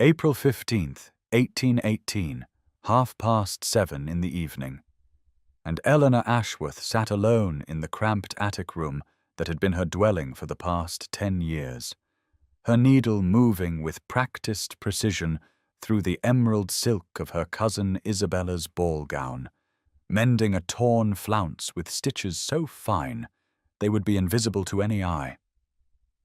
April 15th, 1818, 7:30 in the evening, and Eleanor Ashworth sat alone in the cramped attic room that had been her dwelling for the past 10 years, her needle moving with practiced precision through the emerald silk of her cousin Isabella's ball gown, mending a torn flounce with stitches so fine they would be invisible to any eye.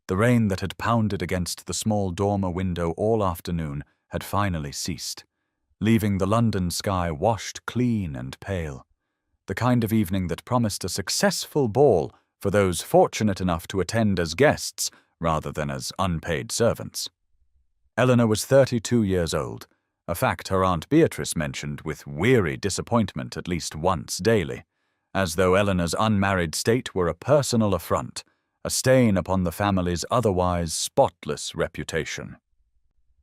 The rain that had pounded against the small dormer window all afternoon had finally ceased, leaving the London sky washed clean and pale, the kind of evening that promised a successful ball for those fortunate enough to attend as guests rather than as unpaid servants. Eleanor was 32 years old, a fact her Aunt Beatrice mentioned with weary disappointment at least once daily, as though Eleanor's unmarried state were a personal affront, a stain upon the family's otherwise spotless reputation.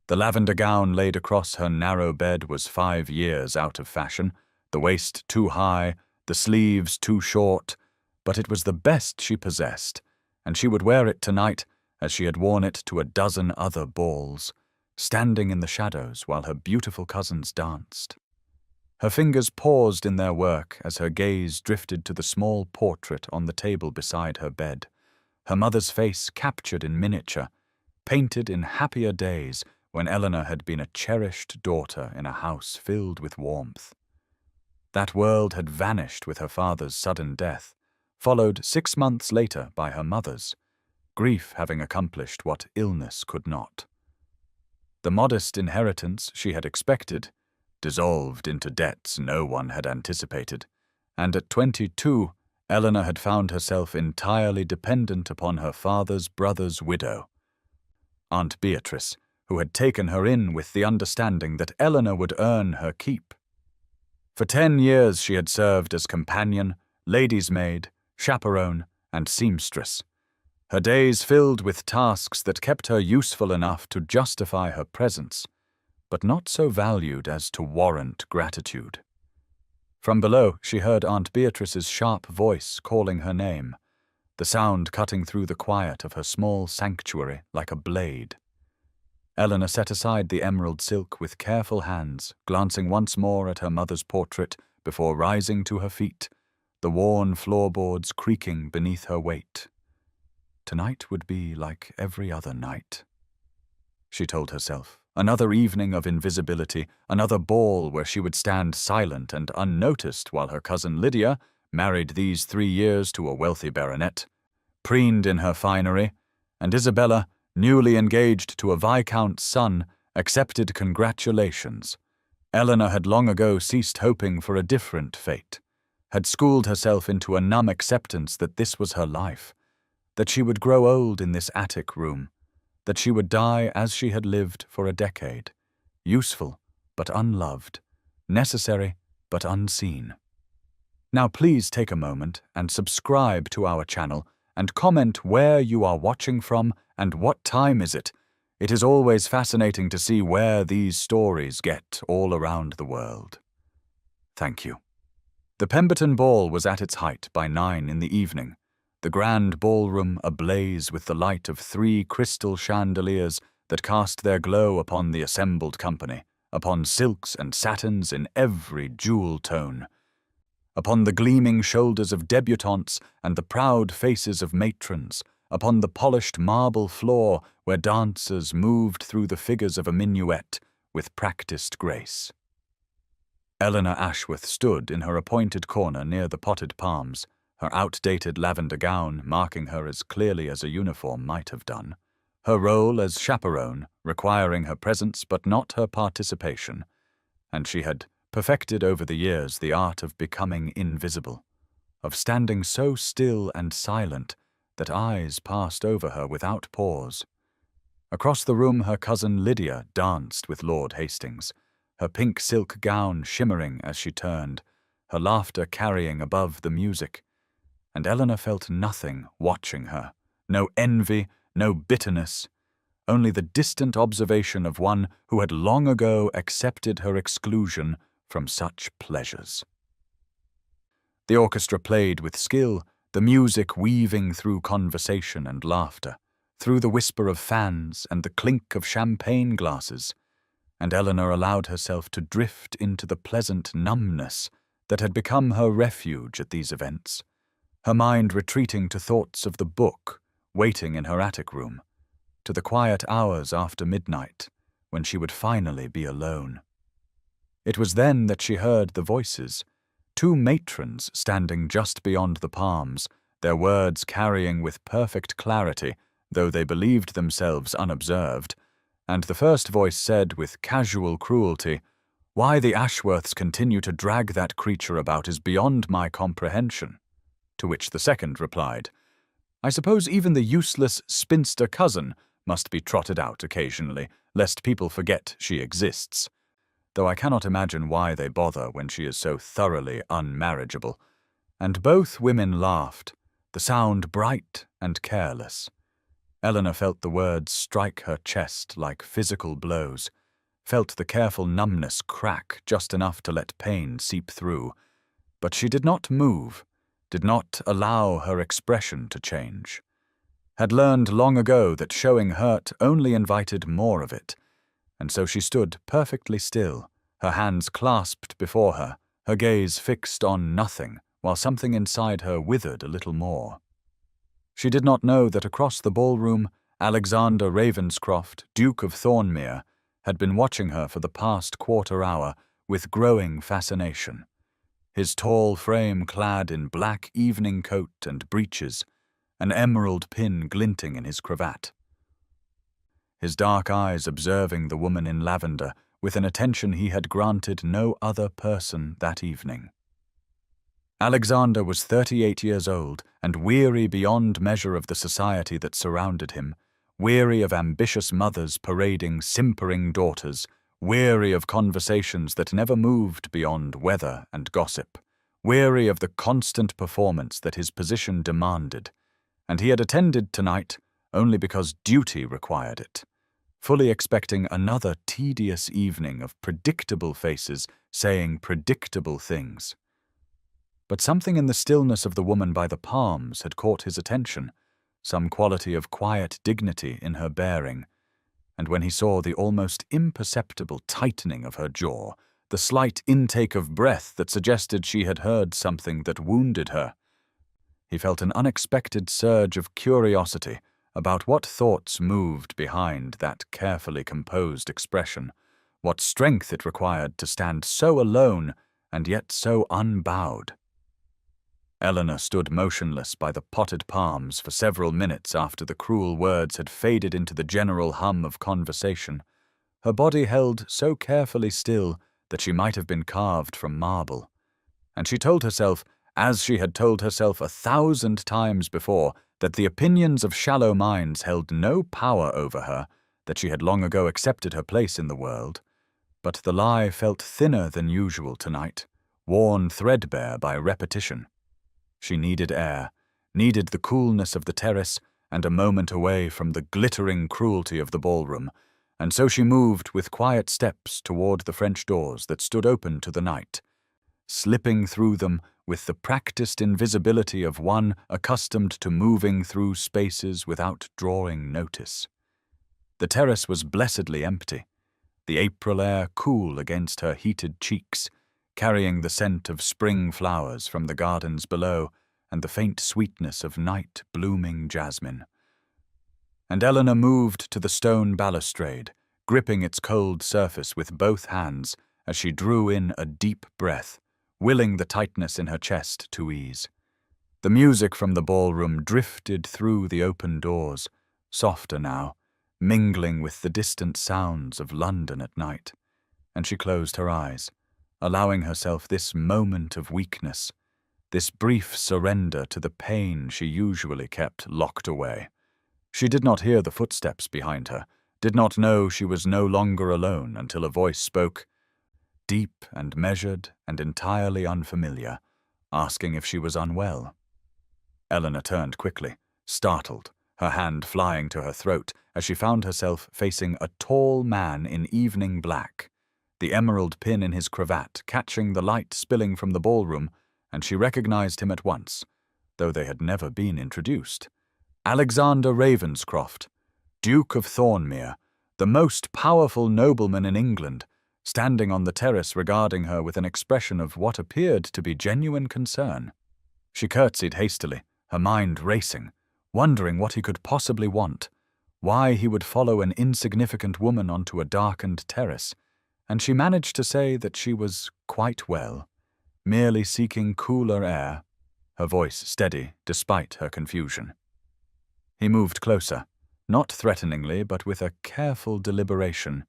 The lavender gown laid across her narrow bed was 5 years out of fashion, the waist too high, the sleeves too short, but it was the best she possessed, and she would wear it tonight as she had worn it to a dozen other balls, standing in the shadows while her beautiful cousins danced. Her fingers paused in their work as her gaze drifted to the small portrait on the table beside her bed, her mother's face captured in miniature, painted in happier days when Eleanor had been a cherished daughter in a house filled with warmth. That world had vanished with her father's sudden death, followed 6 months later by her mother's, grief having accomplished what illness could not. The modest inheritance she had expected dissolved into debts no one had anticipated, and at 22, Eleanor had found herself entirely dependent upon her father's brother's widow, Aunt Beatrice, who had taken her in with the understanding that Eleanor would earn her keep. For 10 years she had served as companion, lady's maid, chaperone, and seamstress, her days filled with tasks that kept her useful enough to justify her presence, but not so valued as to warrant gratitude. From below, she heard Aunt Beatrice's sharp voice calling her name, the sound cutting through the quiet of her small sanctuary like a blade. Eleanor set aside the emerald silk with careful hands, glancing once more at her mother's portrait before rising to her feet, the worn floorboards creaking beneath her weight. Tonight would be like every other night, she told herself. Another evening of invisibility, another ball where she would stand silent and unnoticed while her cousin Lydia, married these 3 years to a wealthy baronet, preened in her finery, and Isabella, newly engaged to a viscount's son, accepted congratulations. Eleanor had long ago ceased hoping for a different fate, had schooled herself into a numb acceptance that this was her life, that she would grow old in this attic room, that she would die as she had lived for a decade, useful but unloved, necessary but unseen. Now please take a moment and subscribe to our channel and comment where you are watching from and what time is it. It is always fascinating to see where these stories get all around the world. Thank you. The Pemberton Ball was at its height by 9 in the evening, the grand ballroom ablaze with the light of 3 crystal chandeliers that cast their glow upon the assembled company, upon silks and satins in every jewel tone, upon the gleaming shoulders of debutantes and the proud faces of matrons, upon the polished marble floor where dancers moved through the figures of a minuet with practiced grace. Eleanor Ashworth stood in her appointed corner near the potted palms, her outdated lavender gown marking her as clearly as a uniform might have done, her role as chaperone requiring her presence but not her participation, and she had perfected over the years the art of becoming invisible, of standing so still and silent that eyes passed over her without pause. Across the room her cousin Lydia danced with Lord Hastings, her pink silk gown shimmering as she turned, her laughter carrying above the music, and Eleanor felt nothing watching her, no envy, no bitterness, only the distant observation of one who had long ago accepted her exclusion from such pleasures. The orchestra played with skill, the music weaving through conversation and laughter, through the whisper of fans and the clink of champagne glasses, and Eleanor allowed herself to drift into the pleasant numbness that had become her refuge at these events, her mind retreating to thoughts of the book waiting in her attic room, to the quiet hours after midnight when she would finally be alone. It was then that she heard the voices, two matrons standing just beyond the palms, their words carrying with perfect clarity, though they believed themselves unobserved, and the first voice said with casual cruelty, "Why the Ashworths continue to drag that creature about is beyond my comprehension," to which the second replied, "I suppose even the useless spinster cousin must be trotted out occasionally, lest people forget she exists, though I cannot imagine why they bother when she is so thoroughly unmarriageable." And both women laughed, the sound bright and careless. Eleanor felt the words strike her chest like physical blows, felt the careful numbness crack just enough to let pain seep through, but she did not move, did not allow her expression to change. Had learned long ago that showing hurt only invited more of it, and so she stood perfectly still, her hands clasped before her, her gaze fixed on nothing, while something inside her withered a little more. She did not know that across the ballroom, Alexander Ravenscroft, Duke of Thornmere, had been watching her for the past quarter hour with growing fascination, his tall frame clad in black evening coat and breeches, an emerald pin glinting in his cravat. His dark eyes observing the woman in lavender with an attention he had granted no other person that evening. Alexander was 38 years old and weary beyond measure of the society that surrounded him, weary of ambitious mothers parading simpering daughters, weary of conversations that never moved beyond weather and gossip, weary of the constant performance that his position demanded, and he had attended tonight only because duty required it, fully expecting another tedious evening of predictable faces saying predictable things. But something in the stillness of the woman by the palms had caught his attention, some quality of quiet dignity in her bearing, and when he saw the almost imperceptible tightening of her jaw, the slight intake of breath that suggested she had heard something that wounded her, he felt an unexpected surge of curiosity about what thoughts moved behind that carefully composed expression, what strength it required to stand so alone and yet so unbowed. Eleanor stood motionless by the potted palms for several minutes after the cruel words had faded into the general hum of conversation, her body held so carefully still that she might have been carved from marble. And she told herself, as she had told herself 1,000 times before, that the opinions of shallow minds held no power over her, that she had long ago accepted her place in the world. But the lie felt thinner than usual tonight, worn threadbare by repetition. She needed air, needed the coolness of the terrace and a moment away from the glittering cruelty of the ballroom, and so she moved with quiet steps toward the French doors that stood open to the night, slipping through them with the practiced invisibility of one accustomed to moving through spaces without drawing notice. The terrace was blessedly empty, the April air cool against her heated cheeks, carrying the scent of spring flowers from the gardens below and the faint sweetness of night-blooming jasmine. And Eleanor moved to the stone balustrade, gripping its cold surface with both hands as she drew in a deep breath, willing the tightness in her chest to ease. The music from the ballroom drifted through the open doors, softer now, mingling with the distant sounds of London at night, and she closed her eyes, allowing herself this moment of weakness, this brief surrender to the pain she usually kept locked away. She did not hear the footsteps behind her, did not know she was no longer alone until a voice spoke, deep and measured and entirely unfamiliar, asking if she was unwell. Eleanor turned quickly, startled, her hand flying to her throat as she found herself facing a tall man in evening black, the emerald pin in his cravat catching the light spilling from the ballroom, and she recognized him at once, though they had never been introduced. Alexander Ravenscroft, Duke of Thornmere, the most powerful nobleman in England, standing on the terrace regarding her with an expression of what appeared to be genuine concern. She curtsied hastily, her mind racing, wondering what he could possibly want, why he would follow an insignificant woman onto a darkened terrace, and she managed to say that she was quite well, merely seeking cooler air, her voice steady despite her confusion. He moved closer, not threateningly but with a careful deliberation.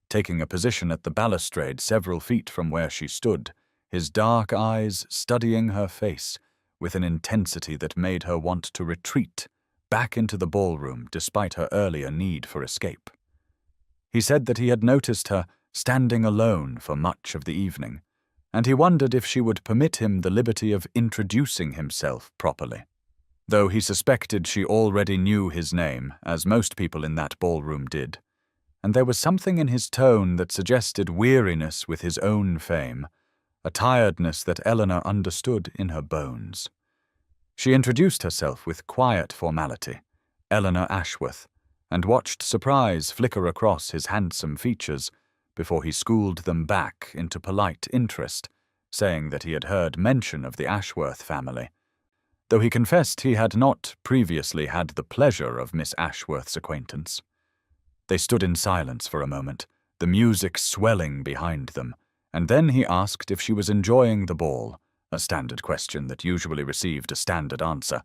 Taking a position at the balustrade several feet from where she stood, his dark eyes studying her face with an intensity that made her want to retreat back into the ballroom despite her earlier need for escape. He said that he had noticed her standing alone for much of the evening, and he wondered if she would permit him the liberty of introducing himself properly. Though he suspected she already knew his name, as most people in that ballroom did, and there was something in his tone that suggested weariness with his own fame, a tiredness that Eleanor understood in her bones. She introduced herself with quiet formality, Eleanor Ashworth, and watched surprise flicker across his handsome features before he schooled them back into polite interest, saying that he had heard mention of the Ashworth family, though he confessed he had not previously had the pleasure of Miss Ashworth's acquaintance. They stood in silence for a moment, the music swelling behind them, and then he asked if she was enjoying the ball, a standard question that usually received a standard answer.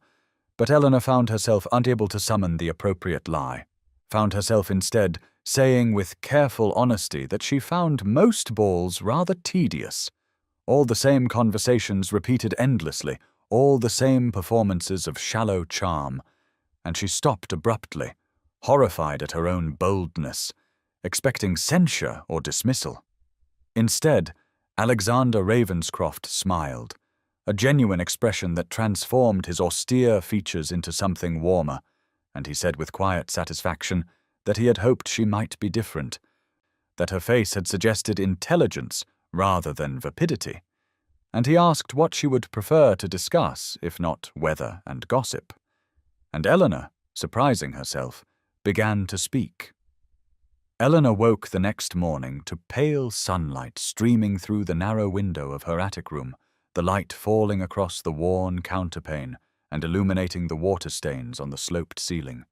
But Eleanor found herself unable to summon the appropriate lie, found herself instead saying with careful honesty that she found most balls rather tedious, all the same conversations repeated endlessly, all the same performances of shallow charm, and she stopped abruptly, horrified at her own boldness, expecting censure or dismissal. Instead, Alexander Ravenscroft smiled, a genuine expression that transformed his austere features into something warmer, and he said with quiet satisfaction that he had hoped she might be different, that her face had suggested intelligence rather than vapidity, and he asked what she would prefer to discuss, if not weather and gossip. And Eleanor, surprising herself, began to speak. Eleanor woke the next morning to pale sunlight streaming through the narrow window of her attic room, the light falling across the worn counterpane and illuminating the water stains on the sloped ceiling.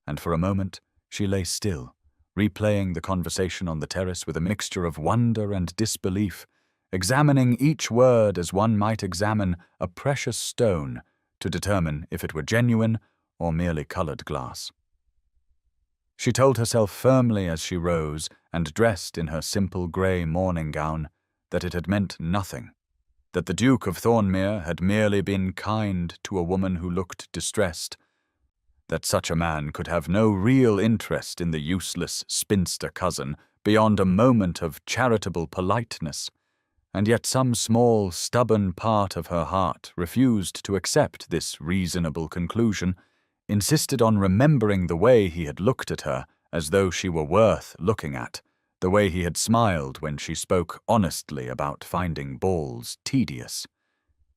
And for a moment she lay still, replaying the conversation on the terrace with a mixture of wonder and disbelief, examining each word as one might examine a precious stone to determine if it were genuine or merely colored glass. She told herself firmly as she rose and dressed in her simple grey morning gown that it had meant nothing, that the Duke of Thornmere had merely been kind to a woman who looked distressed, that such a man could have no real interest in the useless spinster cousin beyond a moment of charitable politeness, and yet some small, stubborn part of her heart refused to accept this reasonable conclusion, insisted on remembering the way he had looked at her as though she were worth looking at, the way he had smiled when she spoke honestly about finding balls tedious.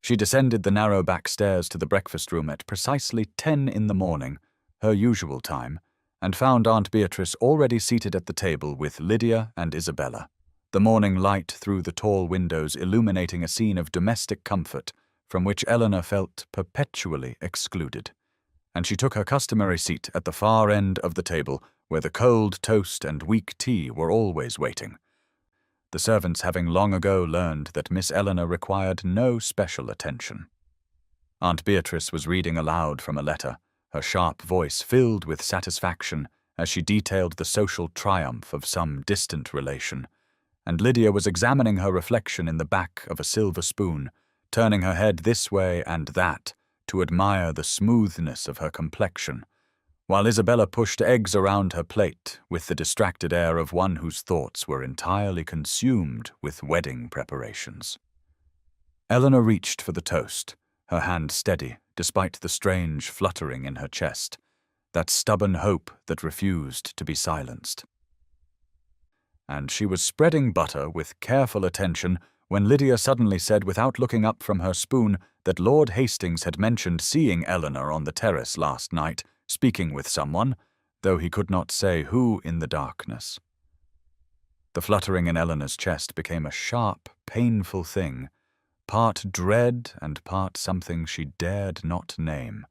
She descended the narrow back stairs to the breakfast room at precisely 10 in the morning, her usual time, and found Aunt Beatrice already seated at the table with Lydia and Isabella, the morning light through the tall windows illuminating a scene of domestic comfort from which Eleanor felt perpetually excluded. And she took her customary seat at the far end of the table where the cold toast and weak tea were always waiting, the servants having long ago learned that Miss Eleanor required no special attention. Aunt Beatrice was reading aloud from a letter, her sharp voice filled with satisfaction as she detailed the social triumph of some distant relation, and Lydia was examining her reflection in the back of a silver spoon, turning her head this way and that to admire the smoothness of her complexion, while Isabella pushed eggs around her plate with the distracted air of one whose thoughts were entirely consumed with wedding preparations. Eleanor reached for the toast, her hand steady despite the strange fluttering in her chest, that stubborn hope that refused to be silenced. And she was spreading butter with careful attention when Lydia suddenly said without looking up from her spoon that Lord Hastings had mentioned seeing Eleanor on the terrace last night, speaking with someone, though he could not say who in the darkness. The fluttering in Eleanor's chest became a sharp, painful thing, part dread and part something she dared not name,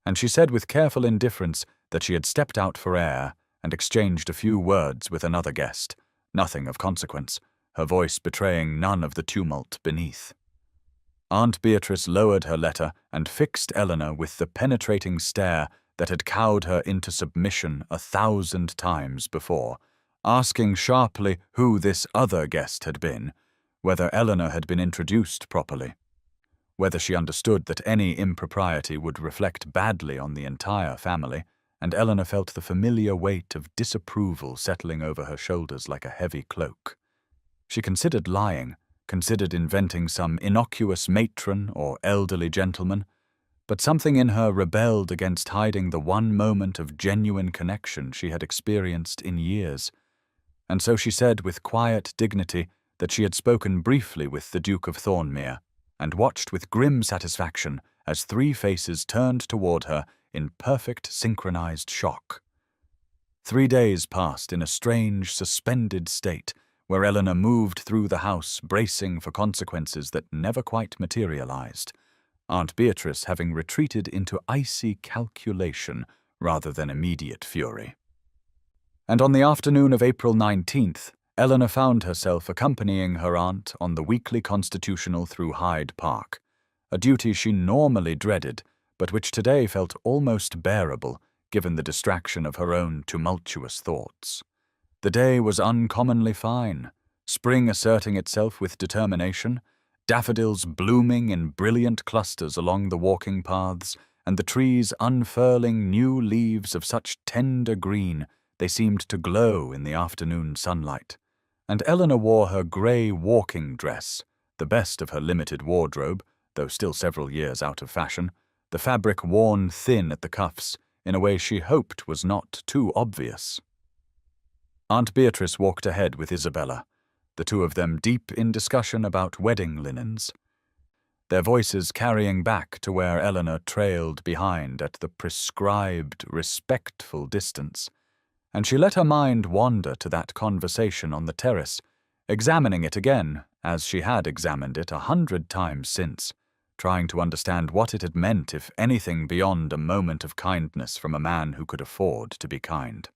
and she said with careful indifference that she had stepped out for air and exchanged a few words with another guest, nothing of consequence, her voice betraying none of the tumult beneath. Aunt Beatrice lowered her letter and fixed Eleanor with the penetrating stare that had cowed her into submission 1,000 times before, asking sharply who this other guest had been, whether Eleanor had been introduced properly, whether she understood that any impropriety would reflect badly on the entire family, and Eleanor felt the familiar weight of disapproval settling over her shoulders like a heavy cloak. She considered lying, considered inventing some innocuous matron or elderly gentleman, but something in her rebelled against hiding the one moment of genuine connection she had experienced in years, and so she said with quiet dignity that she had spoken briefly with the Duke of Thornmere, and watched with grim satisfaction as 3 faces turned toward her in perfect synchronized shock. 3 days passed in a strange, suspended state, where Eleanor moved through the house bracing for consequences that never quite materialized, Aunt Beatrice having retreated into icy calculation rather than immediate fury. And on the afternoon of April 19th, Eleanor found herself accompanying her aunt on the weekly constitutional through Hyde Park, a duty she normally dreaded, but which today felt almost bearable given the distraction of her own tumultuous thoughts. The day was uncommonly fine, spring asserting itself with determination, daffodils blooming in brilliant clusters along the walking paths, and the trees unfurling new leaves of such tender green they seemed to glow in the afternoon sunlight. And Eleanor wore her grey walking dress, the best of her limited wardrobe, though still several years out of fashion, the fabric worn thin at the cuffs, in a way she hoped was not too obvious. Aunt Beatrice walked ahead with Isabella, the 2 of them deep in discussion about wedding linens, their voices carrying back to where Eleanor trailed behind at the prescribed, respectful distance, and she let her mind wander to that conversation on the terrace, examining it again, as she had examined it 100 times since, trying to understand what it had meant, if anything beyond a moment of kindness from a man who could afford to be kind.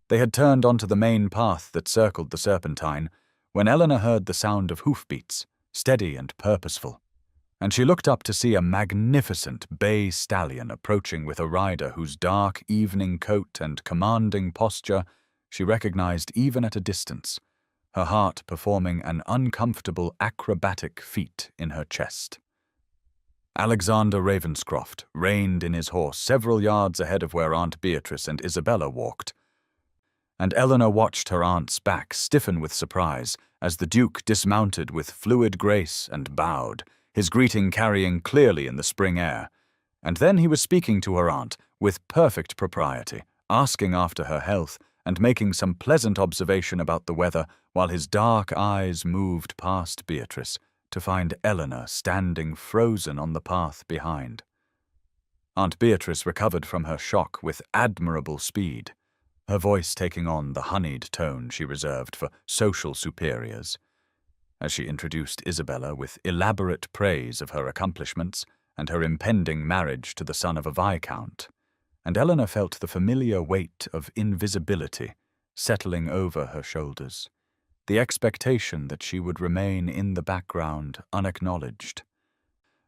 They had turned onto the main path that circled the Serpentine, when Eleanor heard the sound of hoofbeats, steady and purposeful, and she looked up to see a magnificent bay stallion approaching with a rider whose dark evening coat and commanding posture she recognized even at a distance, her heart performing an uncomfortable acrobatic feat in her chest. Alexander Ravenscroft reined in his horse several yards ahead of where Aunt Beatrice and Isabella walked, and Eleanor watched her aunt's back stiffen with surprise as the Duke dismounted with fluid grace and bowed, his greeting carrying clearly in the spring air. And then he was speaking to her aunt with perfect propriety, asking after her health and making some pleasant observation about the weather, while his dark eyes moved past Beatrice to find Eleanor standing frozen on the path behind. Aunt Beatrice recovered from her shock with admirable speed, her voice taking on the honeyed tone she reserved for social superiors, as she introduced Isabella with elaborate praise of her accomplishments and her impending marriage to the son of a viscount, and Eleanor felt the familiar weight of invisibility settling over her shoulders, the expectation that she would remain in the background unacknowledged.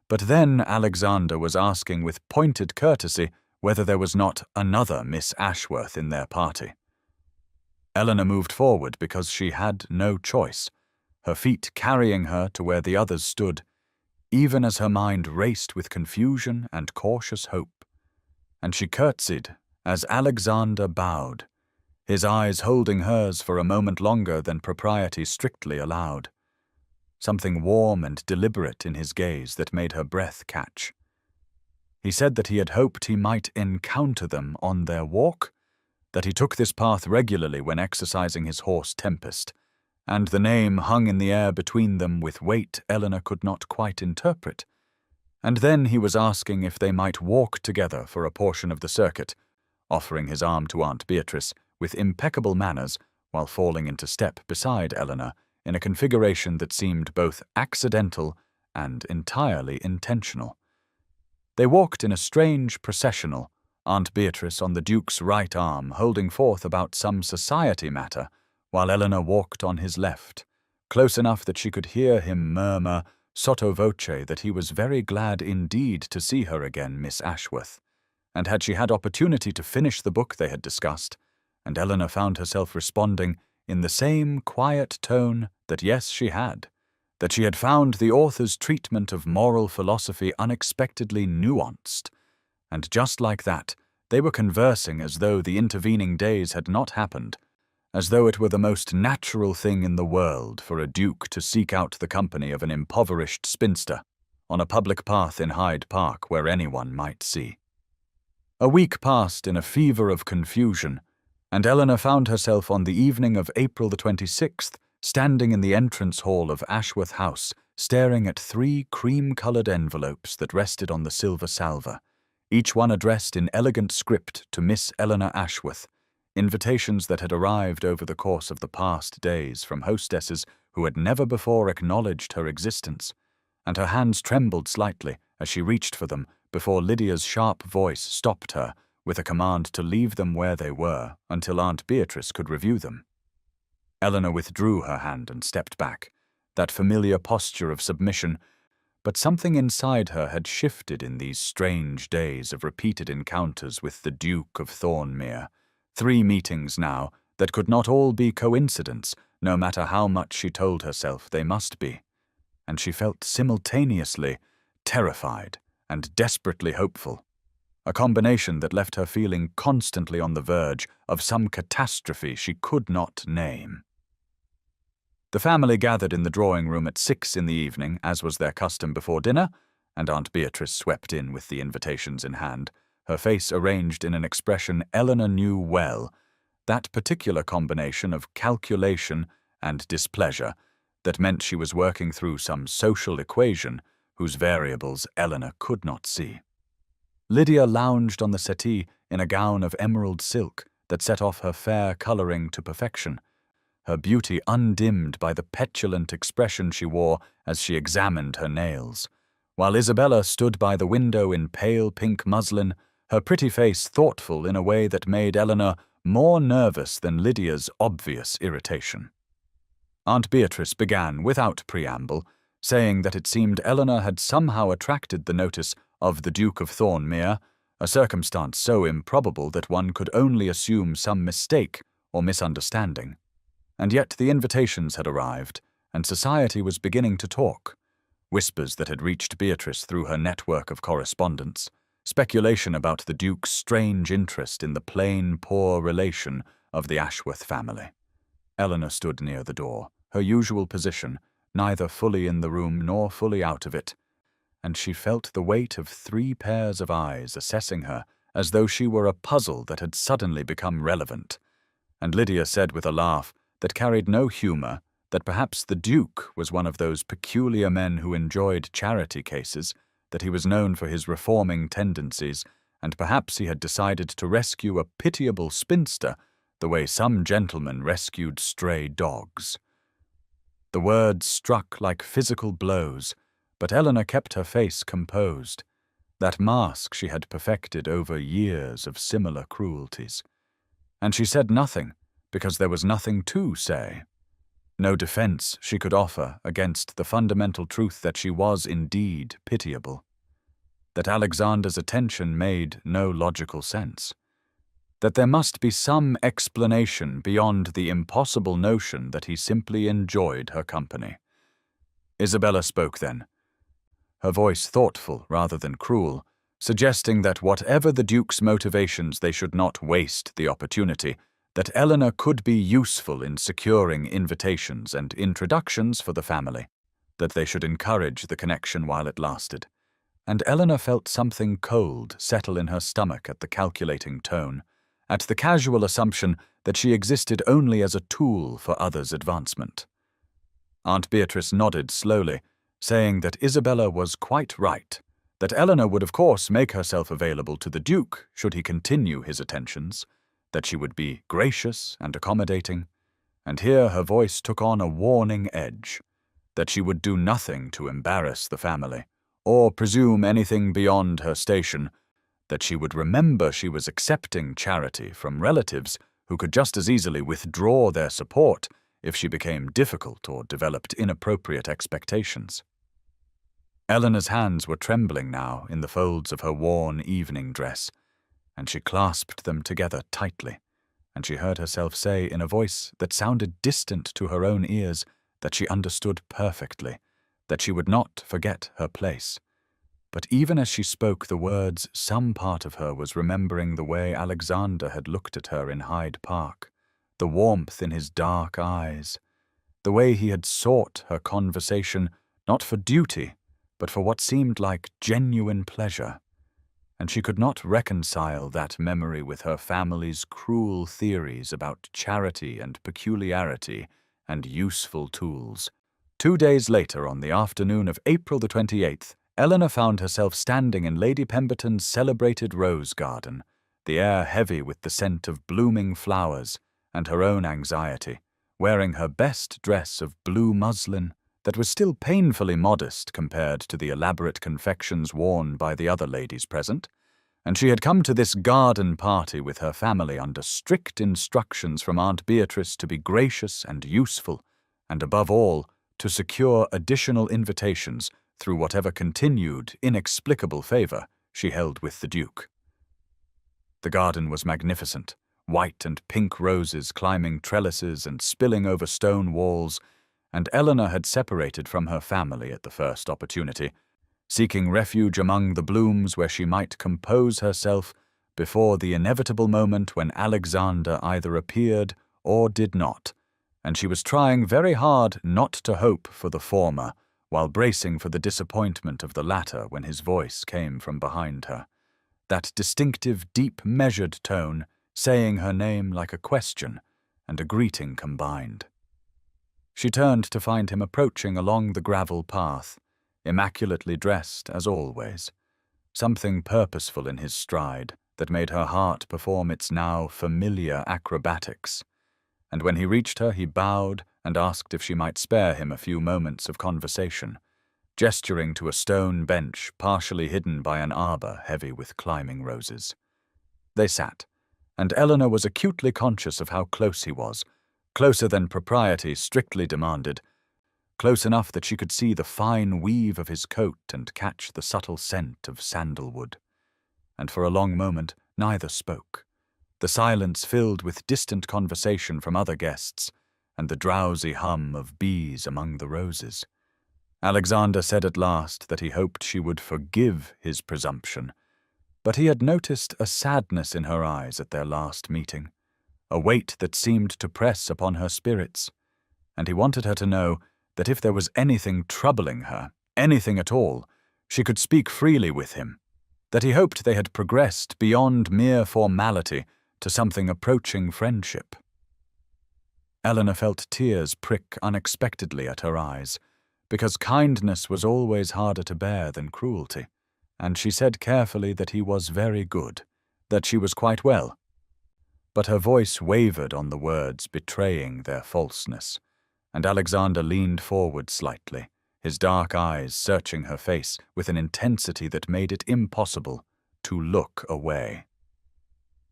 But then Alexander was asking with pointed courtesy whether there was not another Miss Ashworth in their party. Eleanor moved forward because she had no choice, her feet carrying her to where the others stood, even as her mind raced with confusion and cautious hope, and she curtsied as Alexander bowed, his eyes holding hers for a moment longer than propriety strictly allowed, something warm and deliberate in his gaze that made her breath catch. He said that he had hoped he might encounter them on their walk, that he took this path regularly when exercising his horse Tempest, and the name hung in the air between them with weight Eleanor could not quite interpret. And then he was asking if they might walk together for a portion of the circuit, offering his arm to Aunt Beatrice with impeccable manners while falling into step beside Eleanor in a configuration that seemed both accidental and entirely intentional. They walked in a strange processional, Aunt Beatrice on the Duke's right arm holding forth about some society matter, while Eleanor walked on his left, close enough that she could hear him murmur sotto voce that he was very glad indeed to see her again, Miss Ashworth, and had she had opportunity to finish the book they had discussed, and Eleanor found herself responding in the same quiet tone that yes, she had, that she had found the author's treatment of moral philosophy unexpectedly nuanced, and just like that, they were conversing as though the intervening days had not happened, as though it were the most natural thing in the world for a duke to seek out the company of an impoverished spinster on a public path in Hyde Park where anyone might see. A week passed in a fever of confusion, and Eleanor found herself on the evening of April the 26th, standing in the entrance hall of Ashworth House, staring at 3 cream-coloured envelopes that rested on the silver salver, each one addressed in elegant script to Miss Eleanor Ashworth, invitations that had arrived over the course of the past days from hostesses who had never before acknowledged her existence, and her hands trembled slightly as she reached for them before Lydia's sharp voice stopped her with a command to leave them where they were until Aunt Beatrice could review them. Eleanor withdrew her hand and stepped back, that familiar posture of submission, but something inside her had shifted in these strange days of repeated encounters with the Duke of Thornmere, 3 meetings now that could not all be coincidence, no matter how much she told herself they must be, and she felt simultaneously terrified and desperately hopeful, a combination that left her feeling constantly on the verge of some catastrophe she could not name. The family gathered in the drawing room at 6 in the evening, as was their custom before dinner, and Aunt Beatrice swept in with the invitations in hand, her face arranged in an expression Eleanor knew well, that particular combination of calculation and displeasure that meant she was working through some social equation whose variables Eleanor could not see. Lydia lounged on the settee in a gown of emerald silk that set off her fair colouring to perfection, her beauty undimmed by the petulant expression she wore as she examined her nails, while Isabella stood by the window in pale pink muslin, her pretty face thoughtful in a way that made Eleanor more nervous than Lydia's obvious irritation. Aunt Beatrice began without preamble, saying that it seemed Eleanor had somehow attracted the notice of the Duke of Thornmere, a circumstance so improbable that one could only assume some mistake or misunderstanding. And yet the invitations had arrived, and society was beginning to talk, whispers that had reached Beatrice through her network of correspondence, speculation about the Duke's strange interest in the plain, poor relation of the Ashworth family. Eleanor stood near the door, her usual position, neither fully in the room nor fully out of it, and she felt the weight of 3 pairs of eyes assessing her as though she were a puzzle that had suddenly become relevant. And Lydia said with a laugh that carried no humour that perhaps the Duke was one of those peculiar men who enjoyed charity cases, that he was known for his reforming tendencies, and perhaps he had decided to rescue a pitiable spinster the way some gentlemen rescued stray dogs. The words struck like physical blows, but Eleanor kept her face composed, that mask she had perfected over years of similar cruelties. And she said nothing, because there was nothing to say. No defense she could offer against the fundamental truth that she was indeed pitiable, that Alexander's attention made no logical sense, that there must be some explanation beyond the impossible notion that he simply enjoyed her company. Isabella spoke then, her voice thoughtful rather than cruel, suggesting that whatever the Duke's motivations, they should not waste the opportunity, that Eleanor could be useful in securing invitations and introductions for the family, that they should encourage the connection while it lasted. And Eleanor felt something cold settle in her stomach at the calculating tone, at the casual assumption that she existed only as a tool for others' advancement. Aunt Beatrice nodded slowly, saying that Isabella was quite right, that Eleanor would of course make herself available to the Duke should he continue his attentions, that she would be gracious and accommodating, and here her voice took on a warning edge, that she would do nothing to embarrass the family, or presume anything beyond her station, that she would remember she was accepting charity from relatives who could just as easily withdraw their support if she became difficult or developed inappropriate expectations. Eleanor's hands were trembling now in the folds of her worn evening dress, and she clasped them together tightly, and she heard herself say in a voice that sounded distant to her own ears that she understood perfectly, that she would not forget her place. But even as she spoke the words, some part of her was remembering the way Alexander had looked at her in Hyde Park, the warmth in his dark eyes, the way he had sought her conversation not for duty, but for what seemed like genuine pleasure. And she could not reconcile that memory with her family's cruel theories about charity and peculiarity and useful tools. 2 days later, on the afternoon of April the 28th, Eleanor found herself standing in Lady Pemberton's celebrated rose garden, the air heavy with the scent of blooming flowers and her own anxiety, wearing her best dress of blue muslin that was still painfully modest compared to the elaborate confections worn by the other ladies present, and she had come to this garden party with her family under strict instructions from Aunt Beatrice to be gracious and useful, and above all, to secure additional invitations through whatever continued, inexplicable favor she held with the Duke. The garden was magnificent, white and pink roses climbing trellises and spilling over stone walls, and Eleanor had separated from her family at the first opportunity, seeking refuge among the blooms where she might compose herself before the inevitable moment when Alexander either appeared or did not, and she was trying very hard not to hope for the former, while bracing for the disappointment of the latter when his voice came from behind her, that distinctive, deep, measured tone, saying her name like a question and a greeting combined. She turned to find him approaching along the gravel path, immaculately dressed as always, something purposeful in his stride that made her heart perform its now familiar acrobatics, and when he reached her he bowed and asked if she might spare him a few moments of conversation, gesturing to a stone bench partially hidden by an arbor heavy with climbing roses. They sat, and Eleanor was acutely conscious of how close he was, closer than propriety strictly demanded, close enough that she could see the fine weave of his coat and catch the subtle scent of sandalwood. And for a long moment neither spoke, the silence filled with distant conversation from other guests and the drowsy hum of bees among the roses. Alexander said at last that he hoped she would forgive his presumption, but he had noticed a sadness in her eyes at their last meeting, a weight that seemed to press upon her spirits, and he wanted her to know that if there was anything troubling her, anything at all, she could speak freely with him, that he hoped they had progressed beyond mere formality to something approaching friendship. Eleanor felt tears prick unexpectedly at her eyes, because kindness was always harder to bear than cruelty, and she said carefully that he was very good, that she was quite well. But her voice wavered on the words betraying their falseness, and Alexander leaned forward slightly, his dark eyes searching her face with an intensity that made it impossible to look away.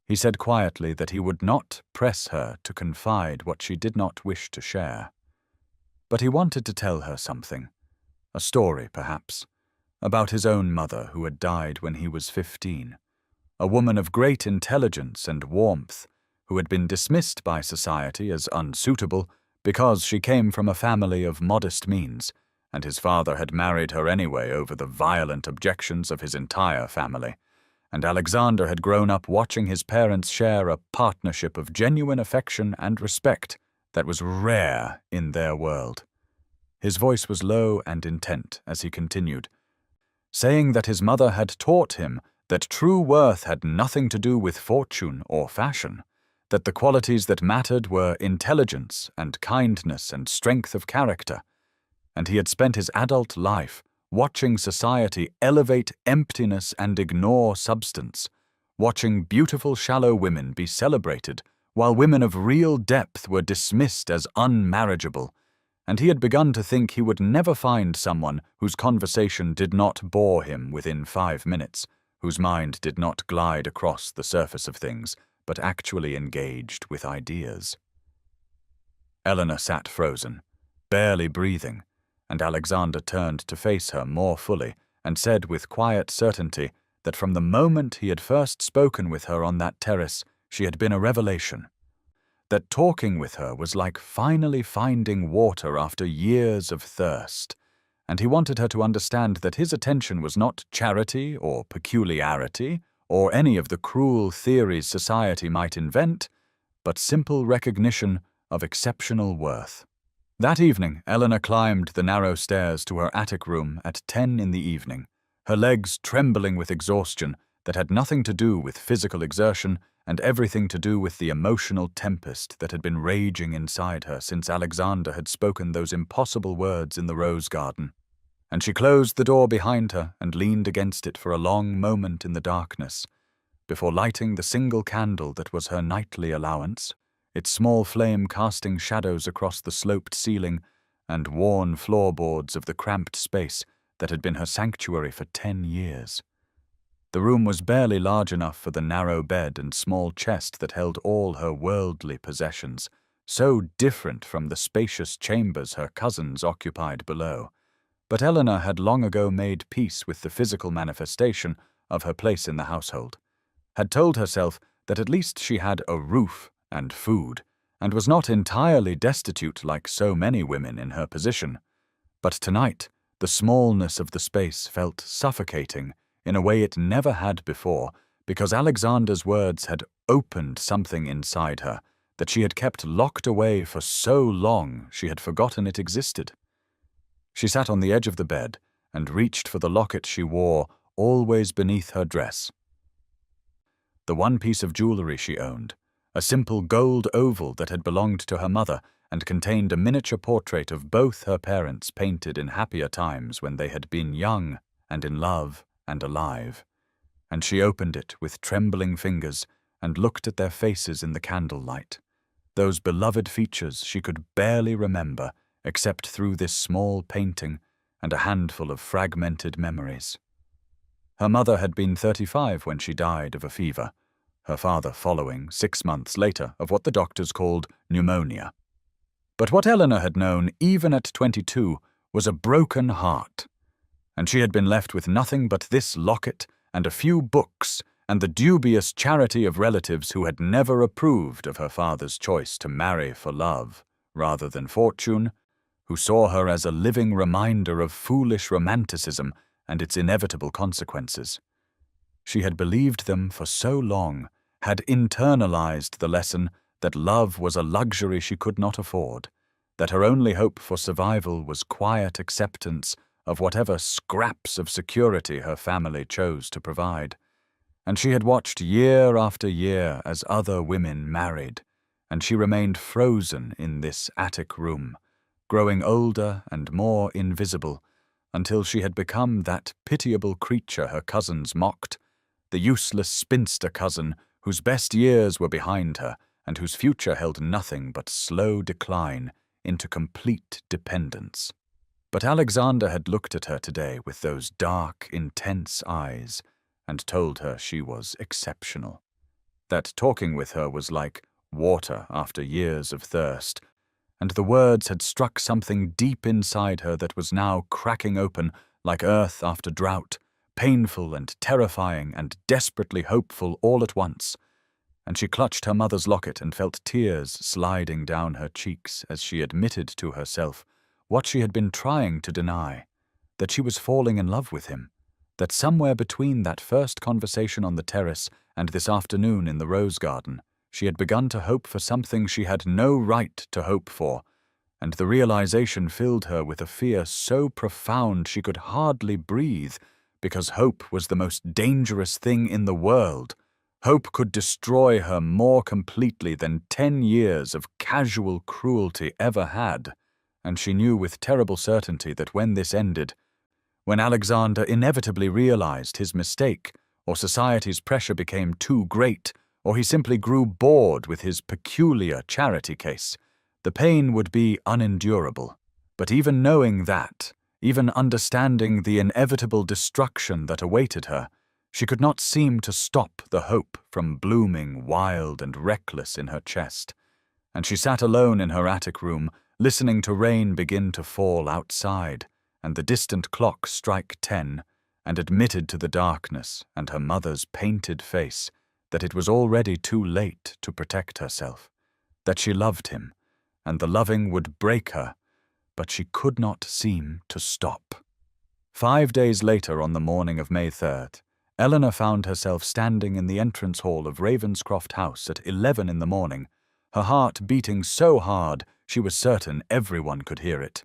He said quietly that he would not press her to confide what she did not wish to share. But he wanted to tell her something, a story perhaps, about his own mother who had died when he was 15, a woman of great intelligence and warmth who had been dismissed by society as unsuitable because she came from a family of modest means, and his father had married her anyway over the violent objections of his entire family, and Alexander had grown up watching his parents share a partnership of genuine affection and respect that was rare in their world. His voice was low and intent as he continued, saying that his mother had taught him that true worth had nothing to do with fortune or fashion, that the qualities that mattered were intelligence and kindness and strength of character, and he had spent his adult life watching society elevate emptiness and ignore substance, watching beautiful shallow women be celebrated while women of real depth were dismissed as unmarriageable, and he had begun to think he would never find someone whose conversation did not bore him within 5 minutes, whose mind did not glide across the surface of things, but actually engaged with ideas. Eleanor sat frozen, barely breathing, and Alexander turned to face her more fully and said with quiet certainty that from the moment he had first spoken with her on that terrace, she had been a revelation. That talking with her was like finally finding water after years of thirst, and he wanted her to understand that his attention was not charity or peculiarity or any of the cruel theories society might invent, but simple recognition of exceptional worth. That evening, Eleanor climbed the narrow stairs to her attic room at 10 in the evening, her legs trembling with exhaustion that had nothing to do with physical exertion and everything to do with the emotional tempest that had been raging inside her since Alexander had spoken those impossible words in the rose garden. And she closed the door behind her and leaned against it for a long moment in the darkness, before lighting the single candle that was her nightly allowance, its small flame casting shadows across the sloped ceiling and worn floorboards of the cramped space that had been her sanctuary for 10 years. The room was barely large enough for the narrow bed and small chest that held all her worldly possessions, so different from the spacious chambers her cousins occupied below. But Eleanor had long ago made peace with the physical manifestation of her place in the household, had told herself that at least she had a roof and food, and was not entirely destitute like so many women in her position. But tonight, the smallness of the space felt suffocating in a way it never had before, because Alexander's words had opened something inside her that she had kept locked away for so long she had forgotten it existed. She sat on the edge of the bed and reached for the locket she wore always beneath her dress. The one piece of jewelry she owned, a simple gold oval that had belonged to her mother and contained a miniature portrait of both her parents painted in happier times when they had been young and in love and alive, and she opened it with trembling fingers and looked at their faces in the candlelight, those beloved features she could barely remember except through this small painting and a handful of fragmented memories. Her mother had been 35 when she died of a fever, her father following 6 months later of what the doctors called pneumonia. But what Eleanor had known, even at 22, was a broken heart, and she had been left with nothing but this locket and a few books and the dubious charity of relatives who had never approved of her father's choice to marry for love rather than fortune, who saw her as a living reminder of foolish romanticism and its inevitable consequences. She had believed them for so long, had internalized the lesson that love was a luxury she could not afford, that her only hope for survival was quiet acceptance of whatever scraps of security her family chose to provide. And she had watched year after year as other women married, and she remained frozen in this attic room, growing older and more invisible, until she had become that pitiable creature her cousins mocked, the useless spinster cousin whose best years were behind her and whose future held nothing but slow decline into complete dependence. But Alexander had looked at her today with those dark, intense eyes and told her she was exceptional, that talking with her was like water after years of thirst, and the words had struck something deep inside her that was now cracking open like earth after drought, painful and terrifying and desperately hopeful all at once. And she clutched her mother's locket and felt tears sliding down her cheeks as she admitted to herself what she had been trying to deny, that she was falling in love with him, that somewhere between that first conversation on the terrace and this afternoon in the rose garden, she had begun to hope for something she had no right to hope for, and the realization filled her with a fear so profound she could hardly breathe, because hope was the most dangerous thing in the world. Hope could destroy her more completely than 10 years of casual cruelty ever had, and she knew with terrible certainty that when this ended, when Alexander inevitably realized his mistake, or society's pressure became too great, or he simply grew bored with his peculiar charity case, the pain would be unendurable. But even knowing that, even understanding the inevitable destruction that awaited her, she could not seem to stop the hope from blooming wild and reckless in her chest. And she sat alone in her attic room, listening to rain begin to fall outside, and the distant clock strike 10, and admitted to the darkness and her mother's painted face that it was already too late to protect herself, that she loved him, and the loving would break her, but she could not seem to stop. 5 days later, on the morning of May 3rd, Eleanor found herself standing in the entrance hall of Ravenscroft House at 11 in the morning, her heart beating so hard she was certain everyone could hear it.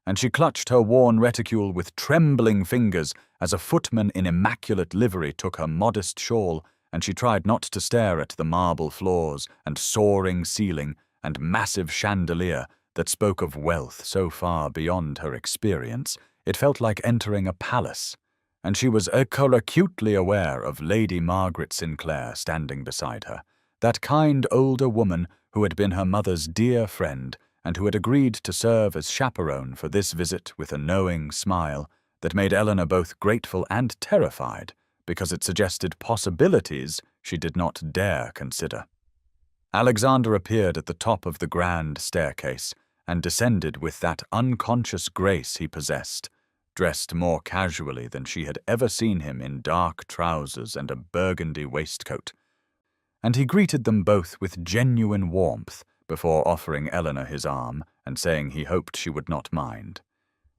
And she clutched her worn reticule with trembling fingers as a footman in immaculate livery took her modest shawl, and she tried not to stare at the marble floors and soaring ceiling and massive chandelier that spoke of wealth so far beyond her experience. It felt like entering a palace, and she was acutely aware of Lady Margaret Sinclair standing beside her, that kind older woman who had been her mother's dear friend and who had agreed to serve as chaperone for this visit with a knowing smile that made Eleanor both grateful and terrified, because it suggested possibilities she did not dare consider. Alexander appeared at the top of the grand staircase and descended with that unconscious grace he possessed, dressed more casually than she had ever seen him in dark trousers and a burgundy waistcoat. And he greeted them both with genuine warmth before offering Eleanor his arm and saying he hoped she would not mind.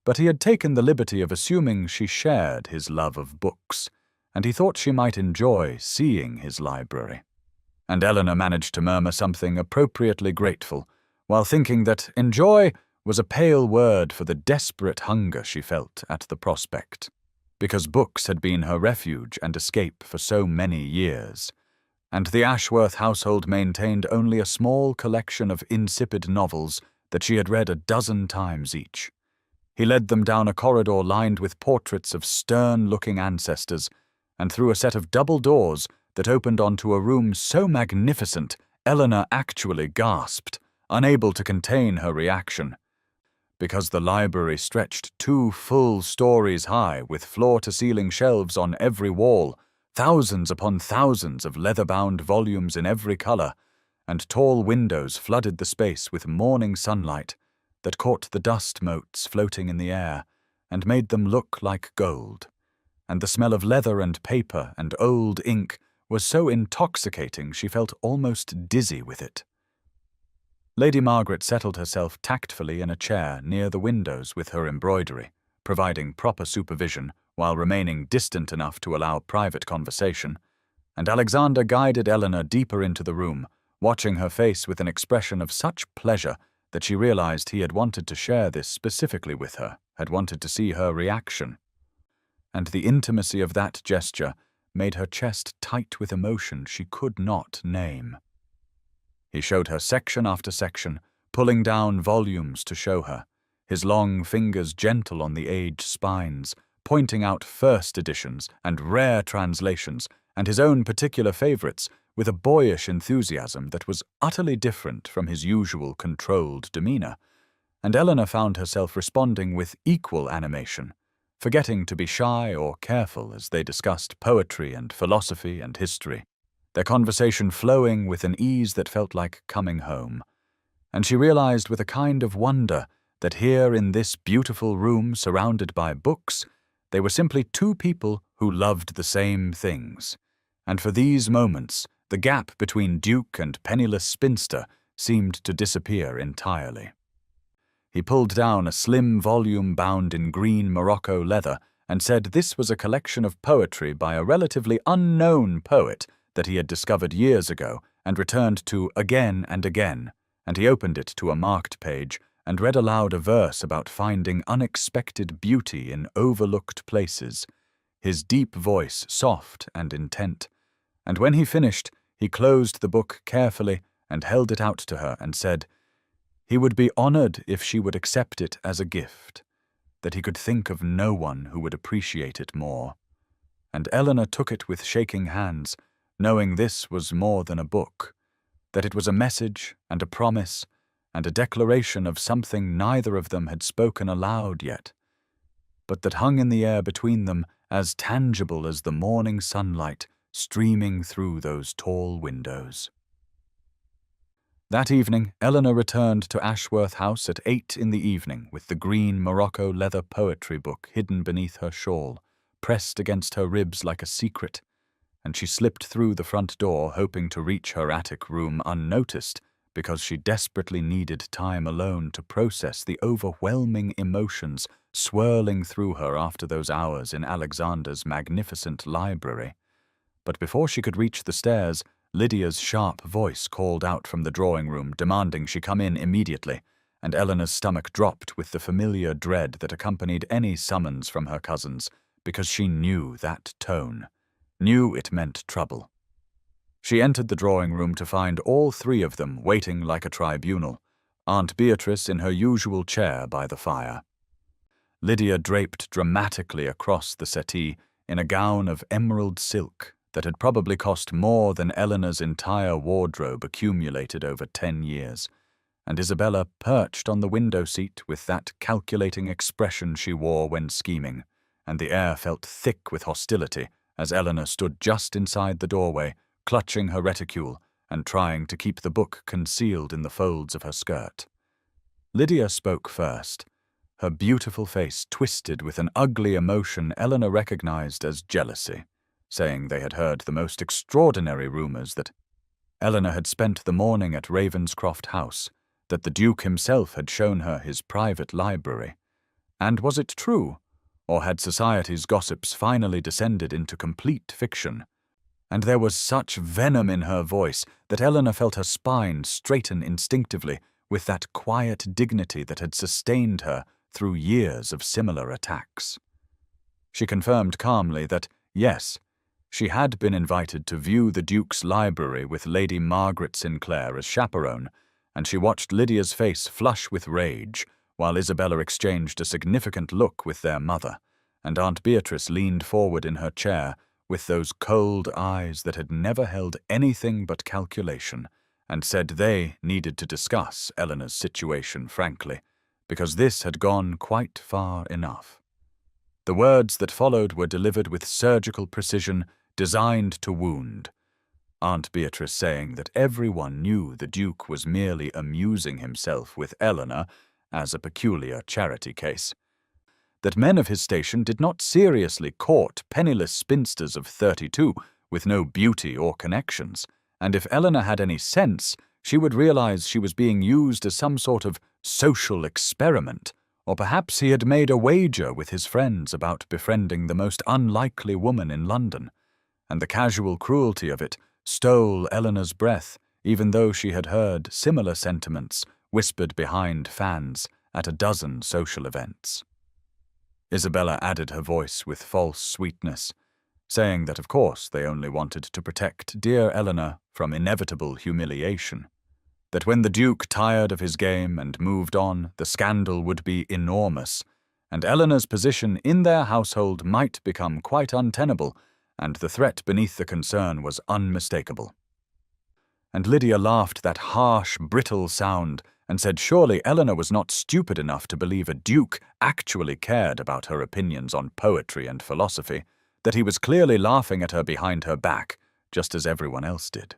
But he had taken the liberty of assuming she shared his love of books, and he thought she might enjoy seeing his library. And Eleanor managed to murmur something appropriately grateful, while thinking that enjoy was a pale word for the desperate hunger she felt at the prospect, because books had been her refuge and escape for so many years, and the Ashworth household maintained only a small collection of insipid novels that she had read a dozen times each. He led them down a corridor lined with portraits of stern-looking ancestors, and through a set of double doors that opened onto a room so magnificent Eleanor actually gasped, unable to contain her reaction, because the library stretched 2 full stories high with floor-to-ceiling shelves on every wall, thousands upon thousands of leather-bound volumes in every color, and tall windows flooded the space with morning sunlight that caught the dust motes floating in the air and made them look like gold. And the smell of leather and paper and old ink was so intoxicating she felt almost dizzy with it. Lady Margaret settled herself tactfully in a chair near the windows with her embroidery, providing proper supervision while remaining distant enough to allow private conversation, and Alexander guided Eleanor deeper into the room, watching her face with an expression of such pleasure that she realized he had wanted to share this specifically with her, had wanted to see her reaction. And the intimacy of that gesture made her chest tight with emotion she could not name. He showed her section after section, pulling down volumes to show her, his long fingers gentle on the aged spines, pointing out first editions and rare translations and his own particular favorites with a boyish enthusiasm that was utterly different from his usual controlled demeanor, and Eleanor found herself responding with equal animation, forgetting to be shy or careful as they discussed poetry and philosophy and history, their conversation flowing with an ease that felt like coming home. And she realized with a kind of wonder that here in this beautiful room surrounded by books, they were simply 2 people who loved the same things, and for these moments the gap between Duke and penniless spinster seemed to disappear entirely. He pulled down a slim volume bound in green Morocco leather and said this was a collection of poetry by a relatively unknown poet that he had discovered years ago and returned to again and again, and he opened it to a marked page and read aloud a verse about finding unexpected beauty in overlooked places, his deep voice soft and intent. And when he finished, he closed the book carefully and held it out to her and said he would be honored if she would accept it as a gift, that he could think of no one who would appreciate it more. And Eleanor took it with shaking hands, knowing this was more than a book, that it was a message and a promise and a declaration of something neither of them had spoken aloud yet, but that hung in the air between them as tangible as the morning sunlight streaming through those tall windows. That evening, Eleanor returned to Ashworth House at 8 in the evening with the green Morocco leather poetry book hidden beneath her shawl, pressed against her ribs like a secret, and she slipped through the front door hoping to reach her attic room unnoticed because she desperately needed time alone to process the overwhelming emotions swirling through her after those hours in Alexander's magnificent library. But before she could reach the stairs, Lydia's sharp voice called out from the drawing room, demanding she come in immediately, and Eleanor's stomach dropped with the familiar dread that accompanied any summons from her cousins, because she knew that tone, knew it meant trouble. She entered the drawing room to find all three of them waiting like a tribunal, Aunt Beatrice in her usual chair by the fire. Lydia draped dramatically across the settee in a gown of emerald silk that had probably cost more than Eleanor's entire wardrobe accumulated over 10 years, and Isabella perched on the window seat with that calculating expression she wore when scheming, and the air felt thick with hostility as Eleanor stood just inside the doorway, clutching her reticule and trying to keep the book concealed in the folds of her skirt. Lydia spoke first, her beautiful face twisted with an ugly emotion Eleanor recognized as jealousy, saying they had heard the most extraordinary rumors that Eleanor had spent the morning at Ravenscroft House, that the Duke himself had shown her his private library. And was it true, or had society's gossips finally descended into complete fiction? And there was such venom in her voice that Eleanor felt her spine straighten instinctively with that quiet dignity that had sustained her through years of similar attacks. She confirmed calmly that, yes, she had been invited to view the Duke's library with Lady Margaret Sinclair as chaperone, and she watched Lydia's face flush with rage while Isabella exchanged a significant look with their mother, and Aunt Beatrice leaned forward in her chair with those cold eyes that had never held anything but calculation, and said they needed to discuss Eleanor's situation frankly, because this had gone quite far enough. The words that followed were delivered with surgical precision, designed to wound, Aunt Beatrice saying that everyone knew the Duke was merely amusing himself with Eleanor as a peculiar charity case, that men of his station did not seriously court penniless spinsters of 32 with no beauty or connections, and if Eleanor had any sense, she would realize she was being used as some sort of social experiment, or perhaps he had made a wager with his friends about befriending the most unlikely woman in London, and the casual cruelty of it stole Eleanor's breath, even though she had heard similar sentiments whispered behind fans at a dozen social events. Isabella added her voice with false sweetness, saying that of course they only wanted to protect dear Eleanor from inevitable humiliation, that when the Duke tired of his game and moved on, the scandal would be enormous, and Eleanor's position in their household might become quite untenable, and the threat beneath the concern was unmistakable. And Lydia laughed that harsh, brittle sound and said surely Eleanor was not stupid enough to believe a Duke actually cared about her opinions on poetry and philosophy, that he was clearly laughing at her behind her back, just as everyone else did.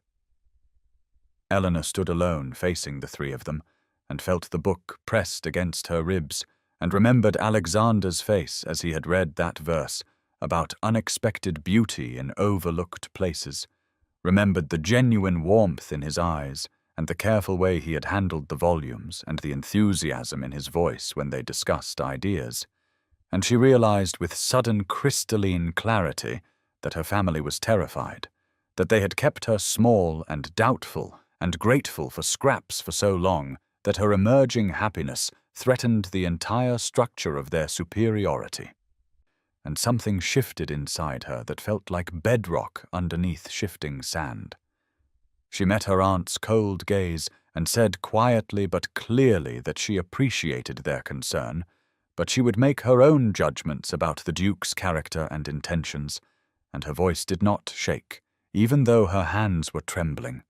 Eleanor stood alone facing the three of them, and felt the book pressed against her ribs, and remembered Alexander's face as he had read that verse about unexpected beauty in overlooked places, remembered the genuine warmth in his eyes, and the careful way he had handled the volumes and the enthusiasm in his voice when they discussed ideas, and she realized with sudden crystalline clarity that her family was terrified, that they had kept her small and doubtful and grateful for scraps for so long that her emerging happiness threatened the entire structure of their superiority. And something shifted inside her that felt like bedrock underneath shifting sand. She met her aunt's cold gaze and said quietly but clearly that she appreciated their concern, but she would make her own judgments about the Duke's character and intentions, and her voice did not shake, even though her hands were trembling,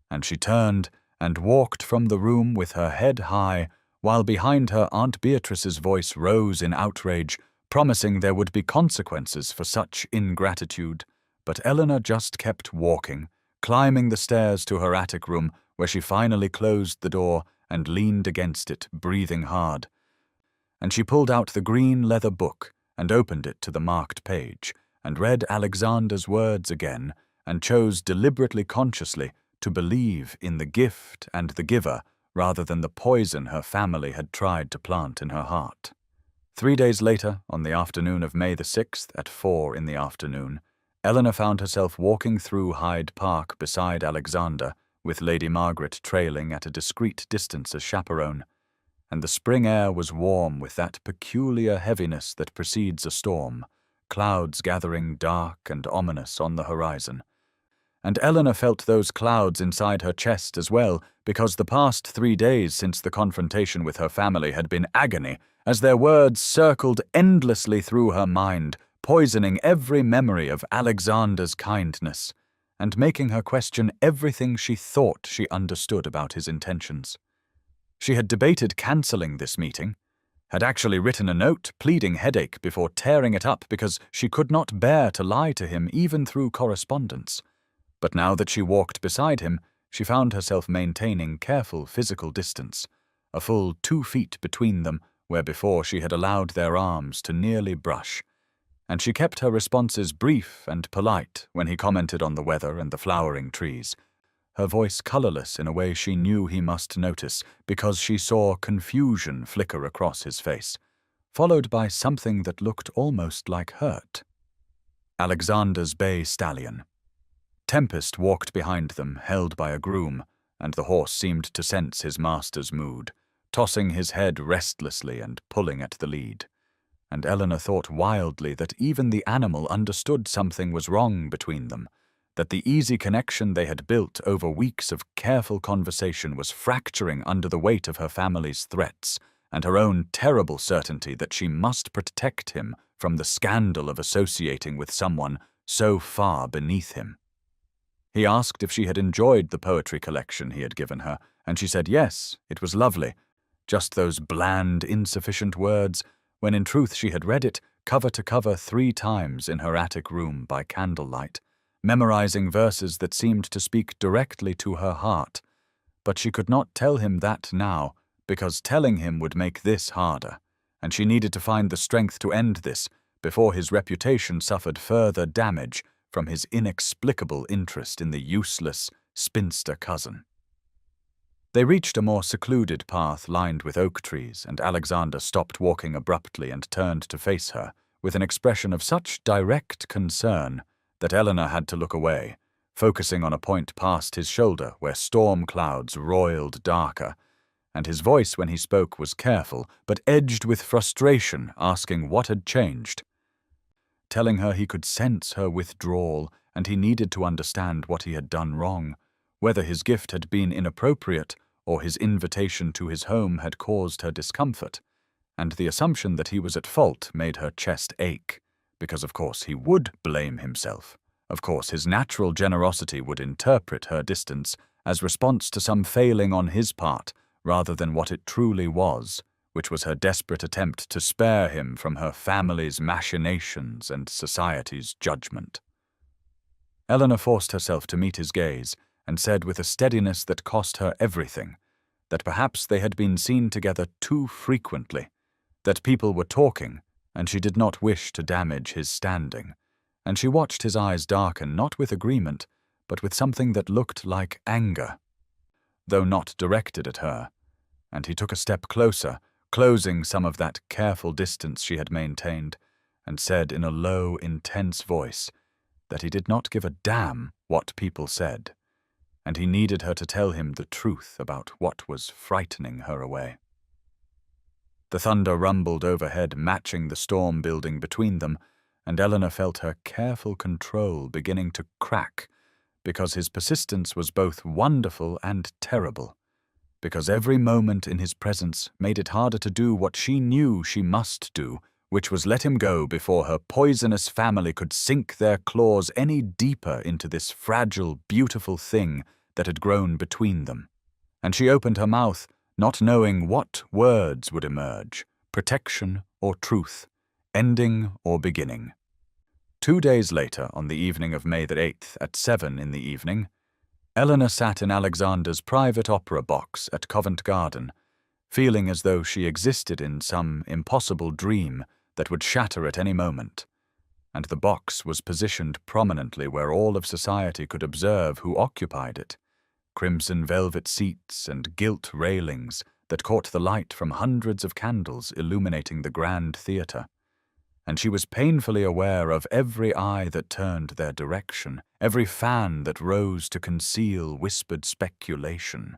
and she turned and walked from the room with her head high, while behind her Aunt Beatrice's voice rose in outrage, promising there would be consequences for such ingratitude. But Eleanor just kept walking, climbing the stairs to her attic room, where she finally closed the door and leaned against it, breathing hard. And she pulled out the green leather book and opened it to the marked page, and read Alexander's words again, and chose deliberately consciously to believe in the gift and the giver rather than the poison her family had tried to plant in her heart. 3 days later, on the afternoon of May the 6th at 4 in the afternoon, Eleanor found herself walking through Hyde Park beside Alexander, with Lady Margaret trailing at a discreet distance as chaperone, and the spring air was warm with that peculiar heaviness that precedes a storm, clouds gathering dark and ominous on the horizon. And Eleanor felt those clouds inside her chest as well, because the past 3 days since the confrontation with her family had been agony, as their words circled endlessly through her mind, poisoning every memory of Alexander's kindness, and making her question everything she thought she understood about his intentions. She had debated cancelling this meeting, had actually written a note pleading headache before tearing it up because she could not bear to lie to him even through correspondence. But now that she walked beside him, she found herself maintaining careful physical distance, a full 2 feet between them where before she had allowed their arms to nearly brush, and she kept her responses brief and polite when he commented on the weather and the flowering trees, her voice colourless in a way she knew he must notice because she saw confusion flicker across his face, followed by something that looked almost like hurt. Alexander's bay stallion. Tempest walked behind them, held by a groom, and the horse seemed to sense his master's mood, tossing his head restlessly and pulling at the lead. And Eleanor thought wildly that even the animal understood something was wrong between them, that the easy connection they had built over weeks of careful conversation was fracturing under the weight of her family's threats and her own terrible certainty that she must protect him from the scandal of associating with someone so far beneath him. He asked if she had enjoyed the poetry collection he had given her, and she said yes, it was lovely, just those bland, insufficient words, when in truth she had read it cover to cover 3 times in her attic room by candlelight, memorizing verses that seemed to speak directly to her heart. But she could not tell him that now, because telling him would make this harder, and she needed to find the strength to end this before his reputation suffered further damage from his inexplicable interest in the useless spinster cousin. They reached a more secluded path lined with oak trees, and Alexander stopped walking abruptly and turned to face her, with an expression of such direct concern that Eleanor had to look away, focusing on a point past his shoulder where storm clouds roiled darker, and his voice when he spoke was careful, but edged with frustration, asking what had changed. Telling her he could sense her withdrawal, and he needed to understand what he had done wrong, whether his gift had been inappropriate or his invitation to his home had caused her discomfort, and the assumption that he was at fault made her chest ache, because of course he would blame himself. Of course his natural generosity would interpret her distance as response to some failing on his part, rather than what it truly was, which was her desperate attempt to spare him from her family's machinations and society's judgment. Eleanor forced herself to meet his gaze, and said with a steadiness that cost her everything, that perhaps they had been seen together too frequently, that people were talking, and she did not wish to damage his standing, and she watched his eyes darken not with agreement, but with something that looked like anger, though not directed at her, and he took a step closer, closing some of that careful distance she had maintained, and said in a low, intense voice that he did not give a damn what people said, and he needed her to tell him the truth about what was frightening her away. The thunder rumbled overhead, matching the storm building between them, and Eleanor felt her careful control beginning to crack, because his persistence was both wonderful and terrible, because every moment in his presence made it harder to do what she knew she must do, which was let him go before her poisonous family could sink their claws any deeper into this fragile, beautiful thing that had grown between them. And she opened her mouth, not knowing what words would emerge, protection or truth, ending or beginning. 2 days later, on the evening of May the 8th, at 7 in the evening, Eleanor sat in Alexander's private opera box at Covent Garden, feeling as though she existed in some impossible dream that would shatter at any moment. And the box was positioned prominently where all of society could observe who occupied it. Crimson velvet seats and gilt railings that caught the light from hundreds of candles illuminating the grand theatre. And she was painfully aware of every eye that turned their direction, every fan that rose to conceal whispered speculation,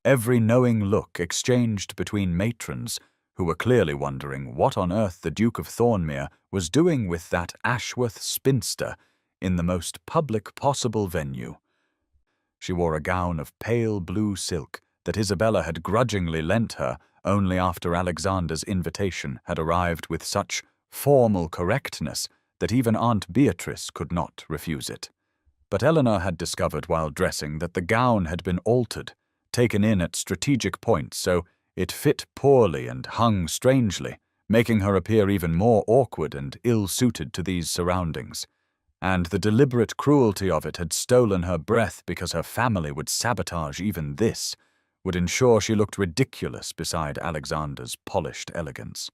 every knowing look exchanged between matrons who were clearly wondering what on earth the Duke of Thornmere was doing with that Ashworth spinster in the most public possible venue. She wore a gown of pale blue silk that Isabella had grudgingly lent her only after Alexander's invitation had arrived with such formal correctness that even Aunt Beatrice could not refuse it. But Eleanor had discovered while dressing that the gown had been altered, taken in at strategic points so it fit poorly and hung strangely, making her appear even more awkward and ill-suited to these surroundings. And the deliberate cruelty of it had stolen her breath because her family would sabotage even this, would ensure she looked ridiculous beside Alexander's polished elegance.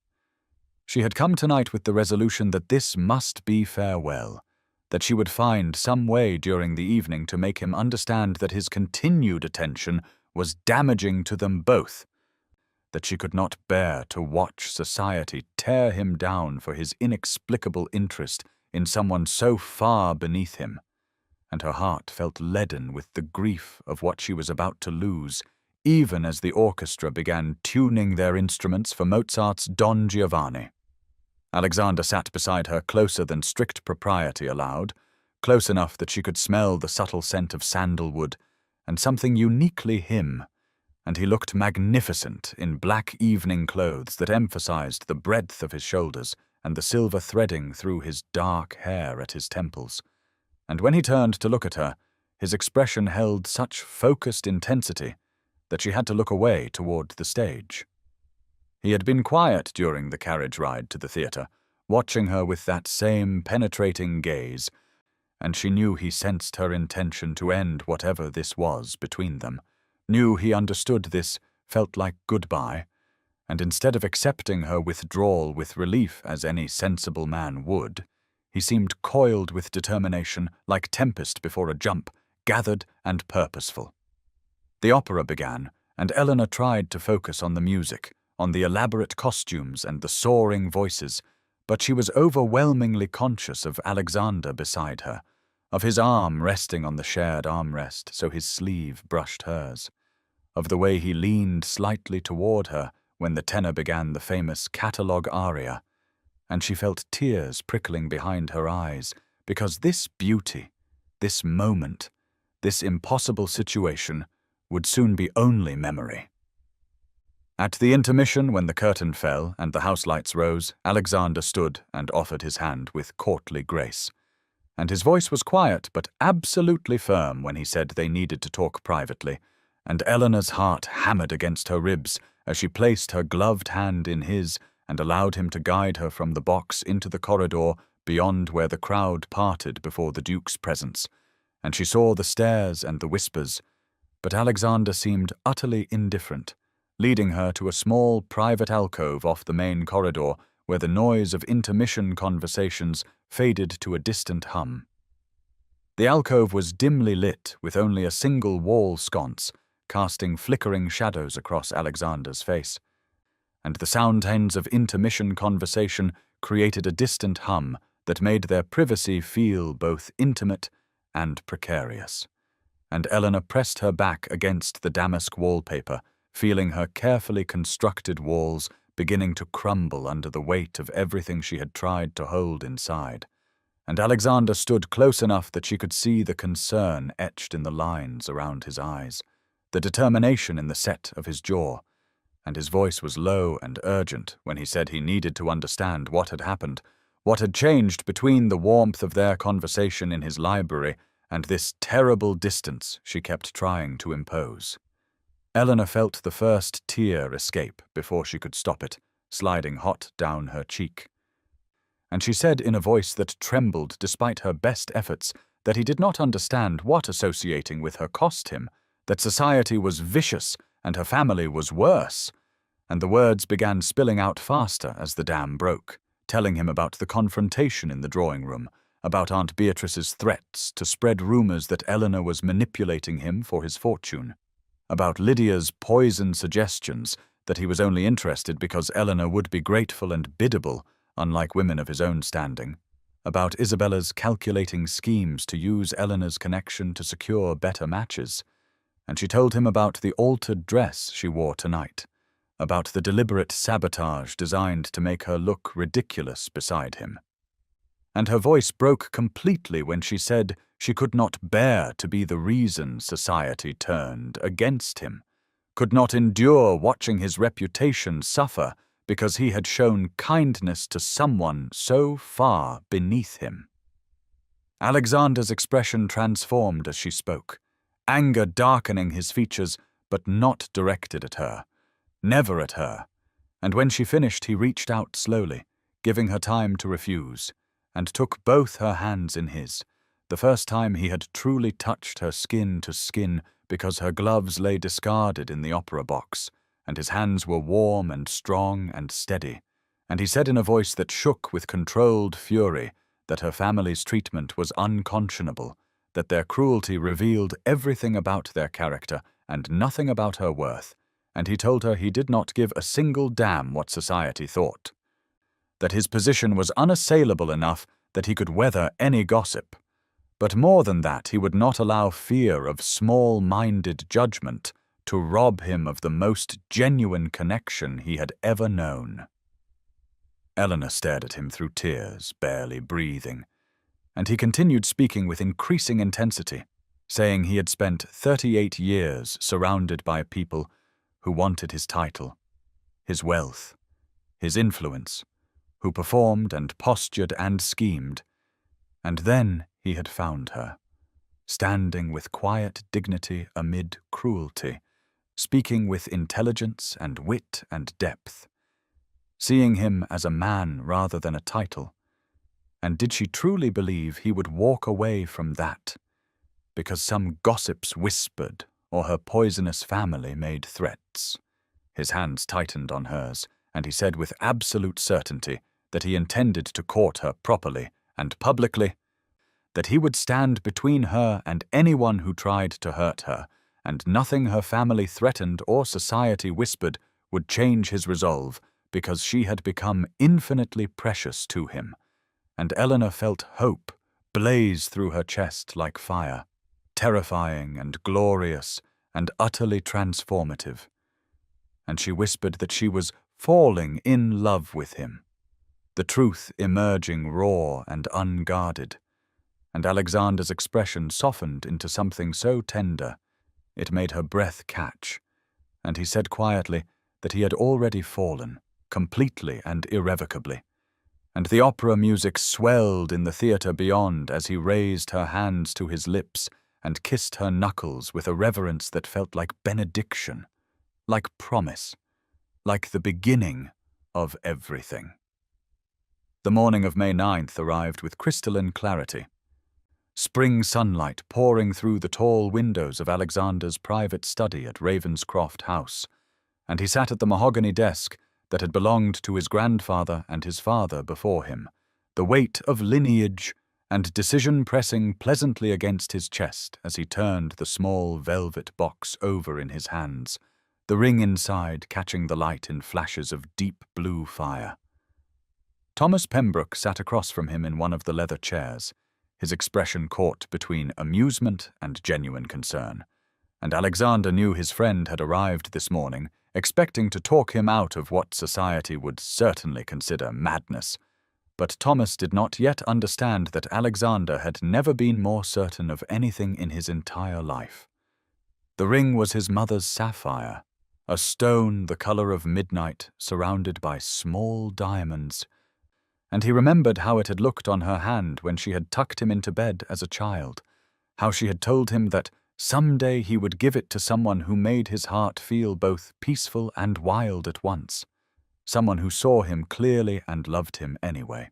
She had come tonight with the resolution that this must be farewell, that she would find some way during the evening to make him understand that his continued attention was damaging to them both, that she could not bear to watch society tear him down for his inexplicable interest in someone so far beneath him, and her heart felt leaden with the grief of what she was about to lose, even as the orchestra began tuning their instruments for Mozart's Don Giovanni. Alexander sat beside her closer than strict propriety allowed, close enough that she could smell the subtle scent of sandalwood and something uniquely him, and he looked magnificent in black evening clothes that emphasized the breadth of his shoulders and the silver threading through his dark hair at his temples. And when he turned to look at her, his expression held such focused intensity that she had to look away toward the stage. He had been quiet during the carriage ride to the theatre, watching her with that same penetrating gaze, and she knew he sensed her intention to end whatever this was between them, knew he understood this felt like goodbye, and instead of accepting her withdrawal with relief as any sensible man would, he seemed coiled with determination like tempest before a jump, gathered and purposeful. The opera began, and Eleanor tried to focus on the music, on the elaborate costumes and the soaring voices, but she was overwhelmingly conscious of Alexander beside her, of his arm resting on the shared armrest so his sleeve brushed hers, of the way he leaned slightly toward her when the tenor began the famous catalogue aria, and she felt tears prickling behind her eyes, because this beauty, this moment, this impossible situation would soon be only memory. At the intermission, when the curtain fell and the house lights rose, Alexander stood and offered his hand with courtly grace. And his voice was quiet but absolutely firm when he said they needed to talk privately, and Eleanor's heart hammered against her ribs as she placed her gloved hand in his and allowed him to guide her from the box into the corridor beyond where the crowd parted before the Duke's presence, and she saw the stares and the whispers, but Alexander seemed utterly indifferent, leading her to a small private alcove off the main corridor where the noise of intermission conversations faded to a distant hum. The alcove was dimly lit with only a single wall sconce, casting flickering shadows across Alexander's face, and the sounds of intermission conversation created a distant hum that made their privacy feel both intimate and precarious. And Eleanor pressed her back against the damask wallpaper, feeling her carefully constructed walls beginning to crumble under the weight of everything she had tried to hold inside. And Alexander stood close enough that she could see the concern etched in the lines around his eyes, the determination in the set of his jaw, and his voice was low and urgent when he said he needed to understand what had happened, what had changed between the warmth of their conversation in his library and this terrible distance she kept trying to impose. Eleanor felt the first tear escape before she could stop it, sliding hot down her cheek. And she said in a voice that trembled despite her best efforts that he did not understand what associating with her cost him, that society was vicious and her family was worse, and the words began spilling out faster as the dam broke, telling him about the confrontation in the drawing room, about Aunt Beatrice's threats to spread rumors that Eleanor was manipulating him for his fortune, about Lydia's poisoned suggestions that he was only interested because Eleanor would be grateful and biddable, unlike women of his own standing, about Isabella's calculating schemes to use Eleanor's connection to secure better matches, and she told him about the altered dress she wore tonight, about the deliberate sabotage designed to make her look ridiculous beside him. And her voice broke completely when she said she could not bear to be the reason society turned against him, could not endure watching his reputation suffer because he had shown kindness to someone so far beneath him. Alexander's expression transformed as she spoke, anger darkening his features, but not directed at her, never at her, and when she finished he reached out slowly, giving her time to refuse, and took both her hands in his, the first time he had truly touched her skin to skin because her gloves lay discarded in the opera box, and his hands were warm and strong and steady, and he said in a voice that shook with controlled fury that her family's treatment was unconscionable, that their cruelty revealed everything about their character and nothing about her worth, and he told her he did not give a single damn what society thought, that his position was unassailable enough that he could weather any gossip, but more than that he would not allow fear of small-minded judgment to rob him of the most genuine connection he had ever known. Eleanor stared at him through tears, barely breathing, and he continued speaking with increasing intensity, saying he had spent 38 years surrounded by people who wanted his title, his wealth, his influence, who performed and postured and schemed, and then he had found her, standing with quiet dignity amid cruelty, speaking with intelligence and wit and depth, seeing him as a man rather than a title. And did she truly believe he would walk away from that because some gossips whispered or her poisonous family made threats? His hands tightened on hers, and he said with absolute certainty that he intended to court her properly and publicly, that he would stand between her and anyone who tried to hurt her, and nothing her family threatened or society whispered would change his resolve, because she had become infinitely precious to him, and Eleanor felt hope blaze through her chest like fire, terrifying and glorious and utterly transformative, and she whispered that she was falling in love with him, the truth emerging raw and unguarded, and Alexander's expression softened into something so tender it made her breath catch, and he said quietly that he had already fallen, completely and irrevocably, and the opera music swelled in the theatre beyond as he raised her hands to his lips and kissed her knuckles with a reverence that felt like benediction, like promise, like the beginning of everything. The morning of May 9th arrived with crystalline clarity, spring sunlight pouring through the tall windows of Alexander's private study at Ravenscroft House, and he sat at the mahogany desk that had belonged to his grandfather and his father before him, the weight of lineage and decision pressing pleasantly against his chest as he turned the small velvet box over in his hands, the ring inside catching the light in flashes of deep blue fire. Thomas Pembroke sat across from him in one of the leather chairs, his expression caught between amusement and genuine concern, and Alexander knew his friend had arrived this morning, expecting to talk him out of what society would certainly consider madness. But Thomas did not yet understand that Alexander had never been more certain of anything in his entire life. The ring was his mother's sapphire, a stone the color of midnight surrounded by small diamonds, and he remembered how it had looked on her hand when she had tucked him into bed as a child, how she had told him that someday he would give it to someone who made his heart feel both peaceful and wild at once, someone who saw him clearly and loved him anyway.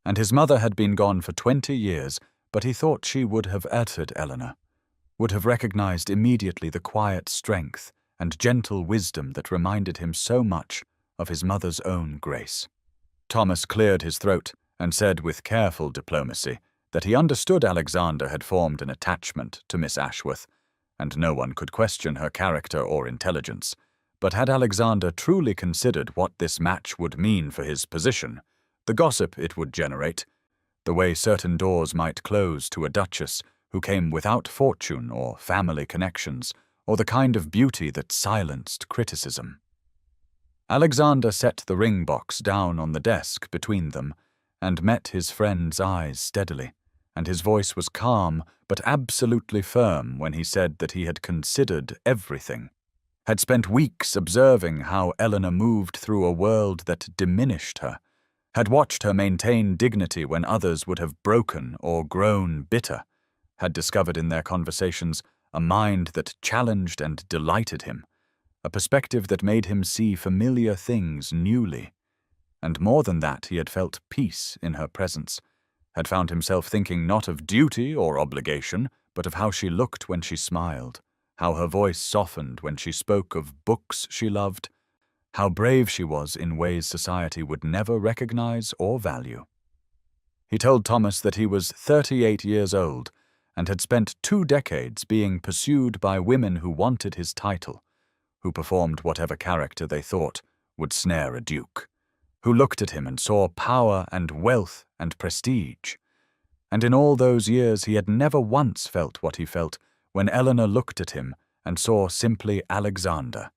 And his mother had been gone for 20 years, but he thought she would have uttered Eleanor, would have recognized immediately the quiet strength and gentle wisdom that reminded him so much of his mother's own grace. Thomas cleared his throat and said with careful diplomacy that he understood Alexander had formed an attachment to Miss Ashworth, and no one could question her character or intelligence. But had Alexander truly considered what this match would mean for his position, the gossip it would generate, the way certain doors might close to a duchess who came without fortune or family connections, or the kind of beauty that silenced criticism. Alexander set the ring box down on the desk between them and met his friend's eyes steadily, and his voice was calm but absolutely firm when he said that he had considered everything, had spent weeks observing how Eleanor moved through a world that diminished her, had watched her maintain dignity when others would have broken or grown bitter, had discovered in their conversations a mind that challenged and delighted him, a perspective that made him see familiar things newly. And more than that, he had felt peace in her presence, had found himself thinking not of duty or obligation, but of how she looked when she smiled, how her voice softened when she spoke of books she loved, how brave she was in ways society would never recognize or value. He told Thomas that he was 38 years old and had spent 2 decades being pursued by women who wanted his title, who performed whatever character they thought would snare a duke, who looked at him and saw power and wealth and prestige. And in all those years he had never once felt what he felt when Eleanor looked at him and saw simply Alexander,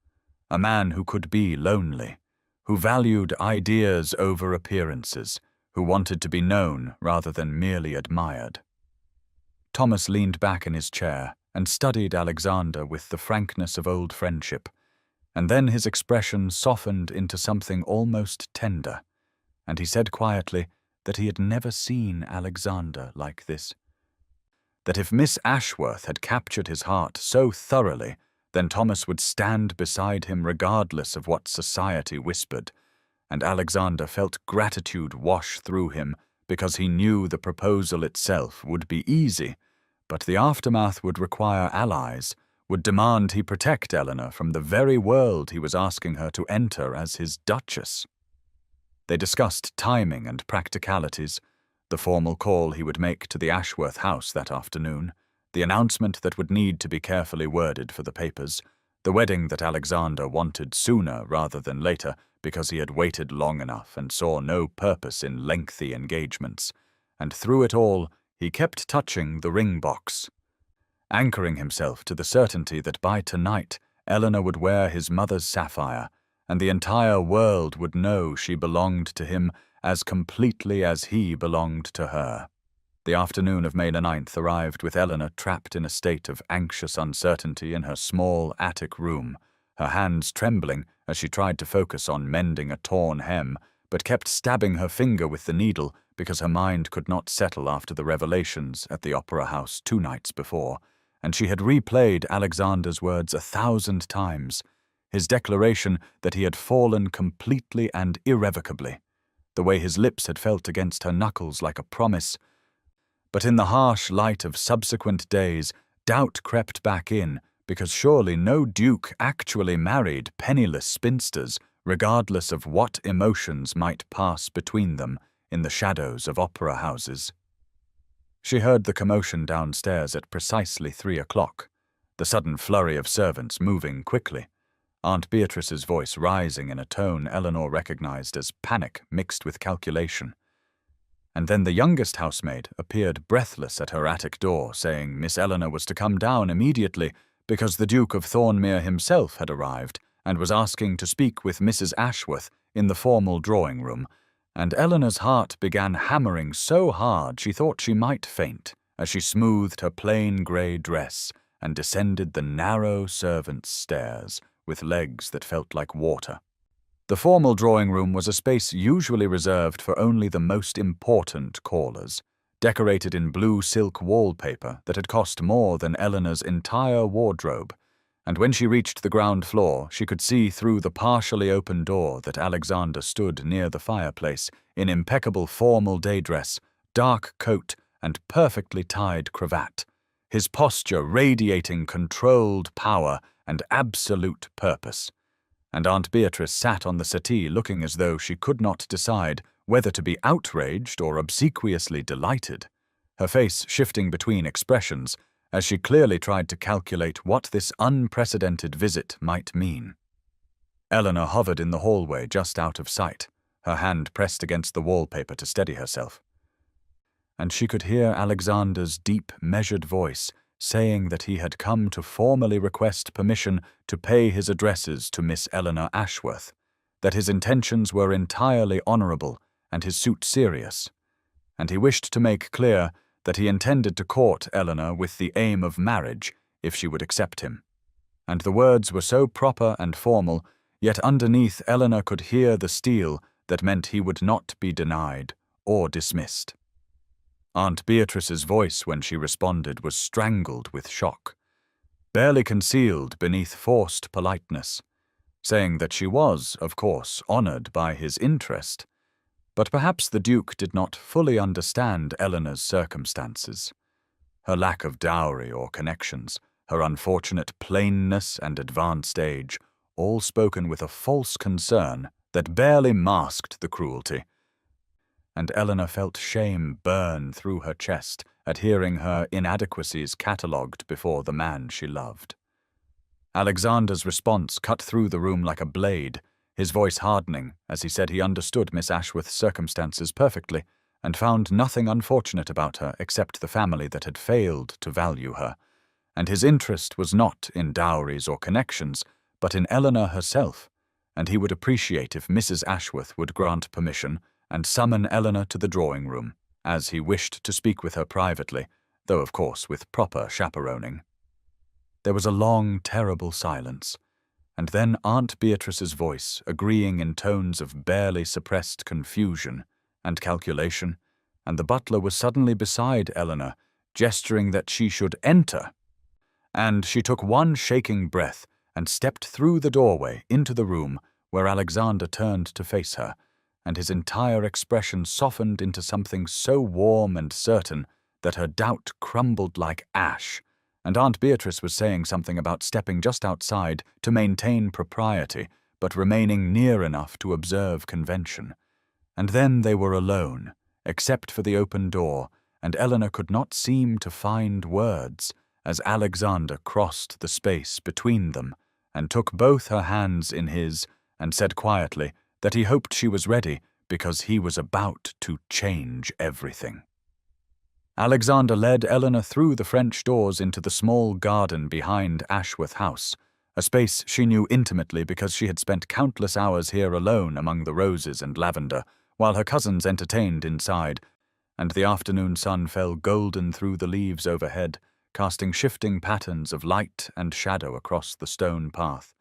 a man who could be lonely, who valued ideas over appearances, who wanted to be known rather than merely admired. Thomas leaned back in his chair and studied Alexander with the frankness of old friendship, and then his expression softened into something almost tender, and he said quietly that he had never seen Alexander like this. That if Miss Ashworth had captured his heart so thoroughly, then Thomas would stand beside him regardless of what society whispered, and Alexander felt gratitude wash through him because he knew the proposal itself would be easy, but the aftermath would require allies, would demand he protect Eleanor from the very world he was asking her to enter as his duchess. They discussed timing and practicalities, the formal call he would make to the Ashworth house that afternoon, the announcement that would need to be carefully worded for the papers, the wedding that Alexander wanted sooner rather than later because he had waited long enough and saw no purpose in lengthy engagements, and through it all he kept touching the ring box, anchoring himself to the certainty that by tonight Eleanor would wear his mother's sapphire, and the entire world would know she belonged to him as completely as he belonged to her. The afternoon of May the 9th arrived with Eleanor trapped in a state of anxious uncertainty in her small attic room, her hands trembling as she tried to focus on mending a torn hem, but kept stabbing her finger with the needle because her mind could not settle after the revelations at the Opera House 2 nights before, and she had replayed Alexander's words 1,000 times, his declaration that he had fallen completely and irrevocably, the way his lips had felt against her knuckles like a promise. But in the harsh light of subsequent days, doubt crept back in, because surely no duke actually married penniless spinsters, regardless of what emotions might pass between them in the shadows of opera houses. She heard the commotion downstairs at precisely 3 o'clock, the sudden flurry of servants moving quickly, Aunt Beatrice's voice rising in a tone Eleanor recognized as panic mixed with calculation. And then the youngest housemaid appeared breathless at her attic door, saying Miss Eleanor was to come down immediately because the Duke of Thornmere himself had arrived and was asking to speak with Mrs. Ashworth in the formal drawing-room, and Eleanor's heart began hammering so hard she thought she might faint as she smoothed her plain grey dress and descended the narrow servants' stairs with legs that felt like water. The formal drawing room was a space usually reserved for only the most important callers, decorated in blue silk wallpaper that had cost more than Eleanor's entire wardrobe, and when she reached the ground floor, she could see through the partially open door that Alexander stood near the fireplace in impeccable formal day dress, dark coat, and perfectly tied cravat, his posture radiating controlled power and absolute purpose. And Aunt Beatrice sat on the settee looking as though she could not decide whether to be outraged or obsequiously delighted, her face shifting between expressions as she clearly tried to calculate what this unprecedented visit might mean. Eleanor hovered in the hallway just out of sight, her hand pressed against the wallpaper to steady herself. And she could hear Alexander's deep, measured voice saying that he had come to formally request permission to pay his addresses to Miss Eleanor Ashworth, that his intentions were entirely honorable and his suit serious, and he wished to make clear that he intended to court Eleanor with the aim of marriage if she would accept him. And the words were so proper and formal, yet underneath Eleanor could hear the steel that meant he would not be denied or dismissed. Aunt Beatrice's voice when she responded was strangled with shock, barely concealed beneath forced politeness, saying that she was, of course, honored by his interest, but perhaps the Duke did not fully understand Eleanor's circumstances. Her lack of dowry or connections, her unfortunate plainness and advanced age, all spoken with a false concern that barely masked the cruelty, and Eleanor felt shame burn through her chest at hearing her inadequacies catalogued before the man she loved. Alexander's response cut through the room like a blade, his voice hardening as he said he understood Miss Ashworth's circumstances perfectly and found nothing unfortunate about her except the family that had failed to value her, and his interest was not in dowries or connections, but in Eleanor herself, and he would appreciate if Mrs. Ashworth would grant permission and summon Eleanor to the drawing room, as he wished to speak with her privately, though of course with proper chaperoning. There was a long, terrible silence, and then Aunt Beatrice's voice, agreeing in tones of barely suppressed confusion and calculation, and the butler was suddenly beside Eleanor, gesturing that she should enter, and she took one shaking breath and stepped through the doorway into the room where Alexander turned to face her, and his entire expression softened into something so warm and certain that her doubt crumbled like ash, and Aunt Beatrice was saying something about stepping just outside to maintain propriety, but remaining near enough to observe convention. And then they were alone, except for the open door, and Eleanor could not seem to find words as Alexander crossed the space between them and took both her hands in his and said quietly that he hoped she was ready because he was about to change everything. Alexander led Eleanor through the French doors into the small garden behind Ashworth House, a space she knew intimately because she had spent countless hours here alone among the roses and lavender, while her cousins entertained inside, and the afternoon sun fell golden through the leaves overhead, casting shifting patterns of light and shadow across the stone path,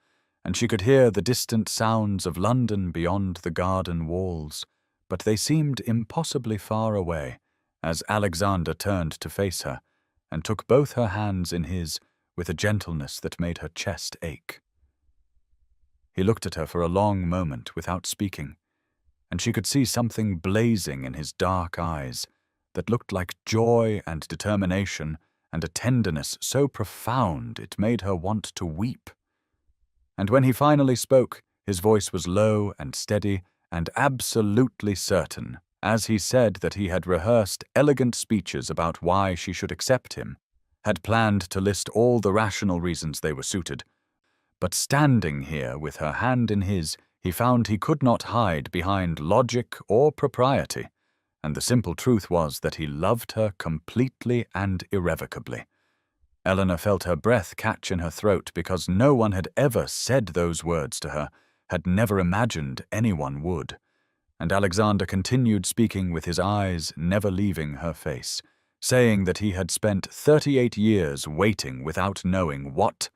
and she could hear the distant sounds of London beyond the garden walls, but they seemed impossibly far away as Alexander turned to face her and took both her hands in his with a gentleness that made her chest ache. He looked at her for a long moment without speaking, and she could see something blazing in his dark eyes that looked like joy and determination and a tenderness so profound it made her want to weep. And when he finally spoke, his voice was low and steady and absolutely certain, as he said that he had rehearsed elegant speeches about why she should accept him, had planned to list all the rational reasons they were suited. But standing here with her hand in his, he found he could not hide behind logic or propriety, and the simple truth was that he loved her completely and irrevocably. Eleanor felt her breath catch in her throat because no one had ever said those words to her, had never imagined anyone would. And Alexander continued speaking with his eyes never leaving her face, saying that he had spent 38 years waiting without knowing what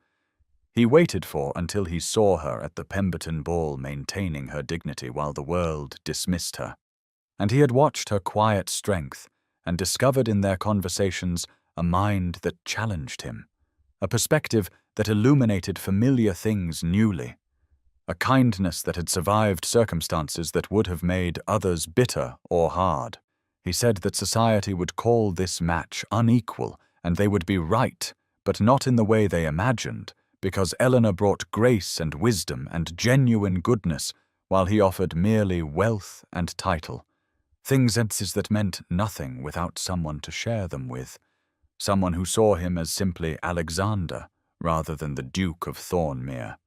he waited for until he saw her at the Pemberton ball maintaining her dignity while the world dismissed her. And he had watched her quiet strength and discovered in their conversations a mind that challenged him, a perspective that illuminated familiar things newly, a kindness that had survived circumstances that would have made others bitter or hard. He said that society would call this match unequal and they would be right, but not in the way they imagined, because Eleanor brought grace and wisdom and genuine goodness, while he offered merely wealth and title, things that meant nothing without someone to share them with, someone who saw him as simply Alexander rather than the Duke of Thornmere.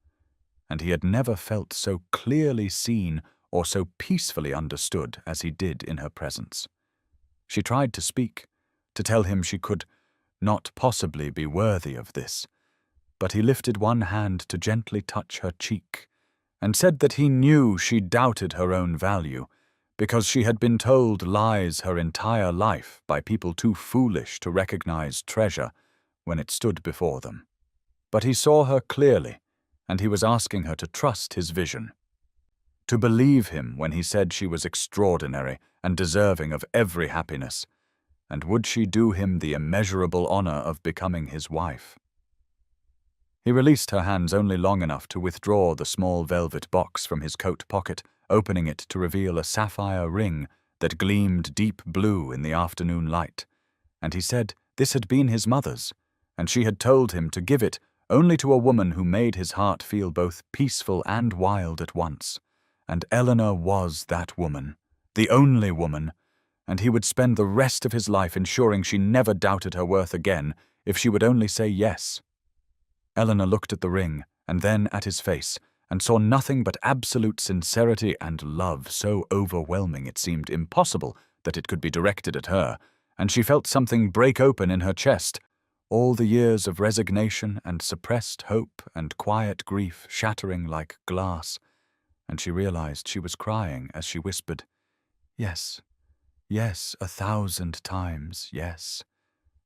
And he had never felt so clearly seen or so peacefully understood as he did in her presence. She tried to speak, to tell him she could not possibly be worthy of this, but he lifted one hand to gently touch her cheek and said that he knew she doubted her own value because she had been told lies her entire life by people too foolish to recognize treasure when it stood before them. But he saw her clearly, and he was asking her to trust his vision, to believe him when he said she was extraordinary and deserving of every happiness, and would she do him the immeasurable honor of becoming his wife? He released her hands only long enough to withdraw the small velvet box from his coat pocket, opening it to reveal a sapphire ring that gleamed deep blue in the afternoon light, and he said this had been his mother's, and she had told him to give it only to a woman who made his heart feel both peaceful and wild at once. And Eleanor was that woman, the only woman, and he would spend the rest of his life ensuring she never doubted her worth again if she would only say yes. Eleanor looked at the ring and then at his face and saw nothing but absolute sincerity and love so overwhelming it seemed impossible that it could be directed at her, and she felt something break open in her chest, all the years of resignation and suppressed hope and quiet grief shattering like glass, and she realized she was crying as she whispered, "Yes, yes, 1,000 times, yes."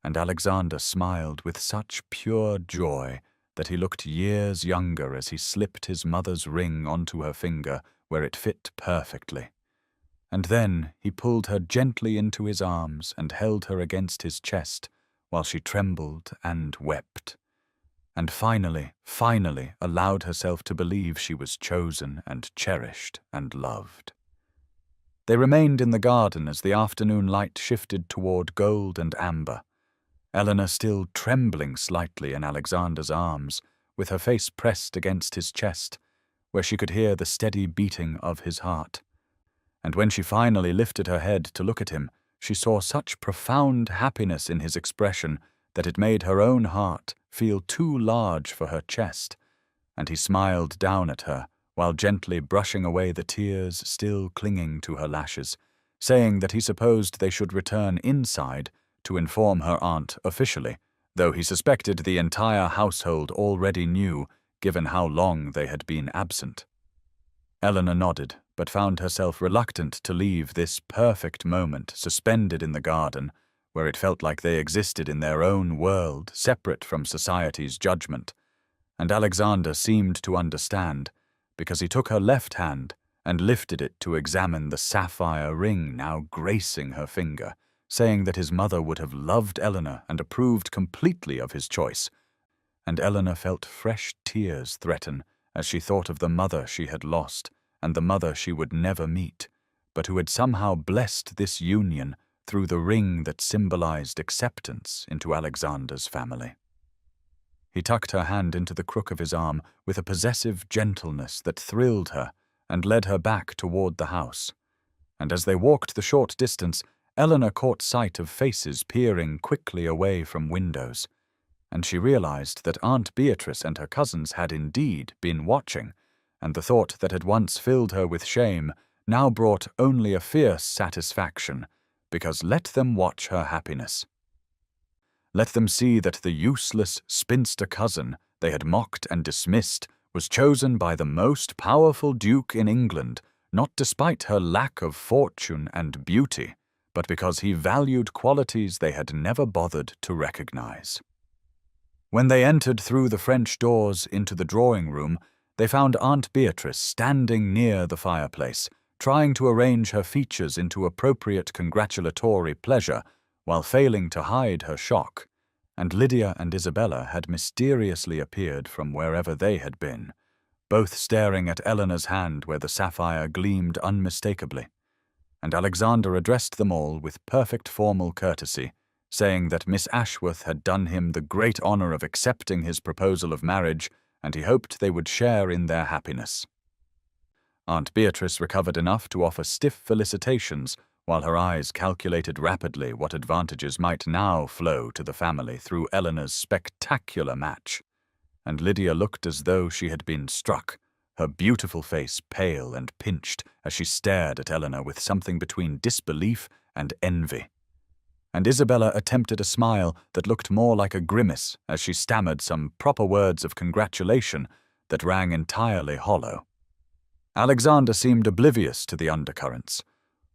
And Alexander smiled with such pure joy that he looked years younger as he slipped his mother's ring onto her finger where it fit perfectly. And then he pulled her gently into his arms and held her against his chest while she trembled and wept, and finally allowed herself to believe she was chosen and cherished and loved. They remained in the garden as the afternoon light shifted toward gold and amber, Eleanor still trembling slightly in Alexander's arms, with her face pressed against his chest, where she could hear the steady beating of his heart. And when she finally lifted her head to look at him, she saw such profound happiness in his expression that it made her own heart feel too large for her chest, and he smiled down at her while gently brushing away the tears still clinging to her lashes, saying that he supposed they should return inside to inform her aunt officially, though he suspected the entire household already knew, given how long they had been absent. Eleanor nodded, but found herself reluctant to leave this perfect moment suspended in the garden, where it felt like they existed in their own world, separate from society's judgment. And Alexander seemed to understand, because he took her left hand and lifted it to examine the sapphire ring now gracing her finger, saying that his mother would have loved Eleanor and approved completely of his choice. And Eleanor felt fresh tears threaten as she thought of the mother she had lost and the mother she would never meet, but who had somehow blessed this union through the ring that symbolized acceptance into Alexander's family. He tucked her hand into the crook of his arm with a possessive gentleness that thrilled her and led her back toward the house. And as they walked the short distance, Eleanor caught sight of faces peering quickly away from windows, and she realized that Aunt Beatrice and her cousins had indeed been watching, and the thought that had once filled her with shame now brought only a fierce satisfaction, because let them watch her happiness. Let them see that the useless spinster cousin they had mocked and dismissed was chosen by the most powerful duke in England, not despite her lack of fortune and beauty, but because he valued qualities they had never bothered to recognize. When they entered through the French doors into the drawing-room, they found Aunt Beatrice standing near the fireplace, trying to arrange her features into appropriate congratulatory pleasure while failing to hide her shock, and Lydia and Isabella had mysteriously appeared from wherever they had been, both staring at Eleanor's hand where the sapphire gleamed unmistakably. And Alexander addressed them all with perfect formal courtesy, saying that Miss Ashworth had done him the great honor of accepting his proposal of marriage, and he hoped they would share in their happiness. Aunt Beatrice recovered enough to offer stiff felicitations, while her eyes calculated rapidly what advantages might now flow to the family through Eleanor's spectacular match. And Lydia looked as though she had been struck, her beautiful face pale and pinched as she stared at Eleanor with something between disbelief and envy. And Isabella attempted a smile that looked more like a grimace as she stammered some proper words of congratulation that rang entirely hollow. Alexander seemed oblivious to the undercurrents,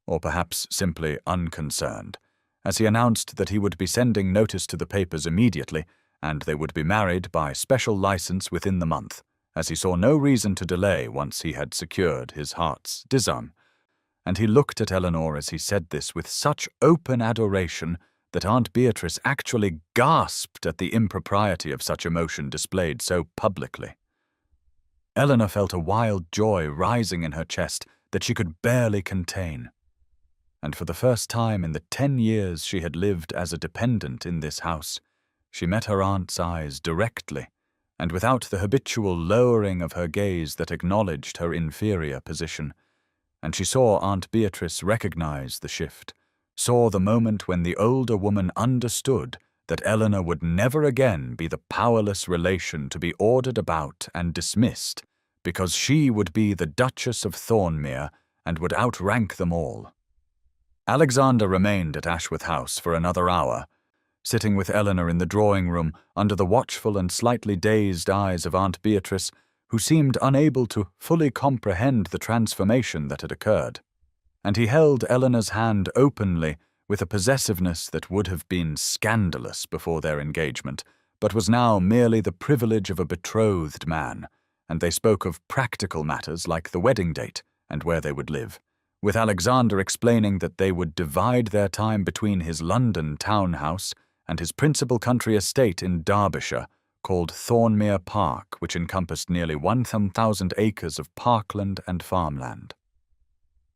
or perhaps simply unconcerned, as he announced that he would be sending notice to the papers immediately, and they would be married by special license within the month, as he saw no reason to delay once he had secured his heart's desire. And he looked at Eleanor as he said this with such open adoration that Aunt Beatrice actually gasped at the impropriety of such emotion displayed so publicly. Eleanor felt a wild joy rising in her chest that she could barely contain. And for the first time in the 10 years she had lived as a dependent in this house, she met her aunt's eyes directly, and without the habitual lowering of her gaze that acknowledged her inferior position. And she saw Aunt Beatrice recognize the shift, saw the moment when the older woman understood that Eleanor would never again be the powerless relation to be ordered about and dismissed, because she would be the Duchess of Thornmere and would outrank them all. Alexander remained at Ashworth House for another hour, sitting with Eleanor in the drawing-room under the watchful and slightly dazed eyes of Aunt Beatrice, who seemed unable to fully comprehend the transformation that had occurred. And he held Eleanor's hand openly with a possessiveness that would have been scandalous before their engagement, but was now merely the privilege of a betrothed man, and they spoke of practical matters like the wedding date and where they would live, with Alexander explaining that they would divide their time between his London townhouse and his principal country estate in Derbyshire, called Thornmere Park, which encompassed nearly 1,000 acres of parkland and farmland.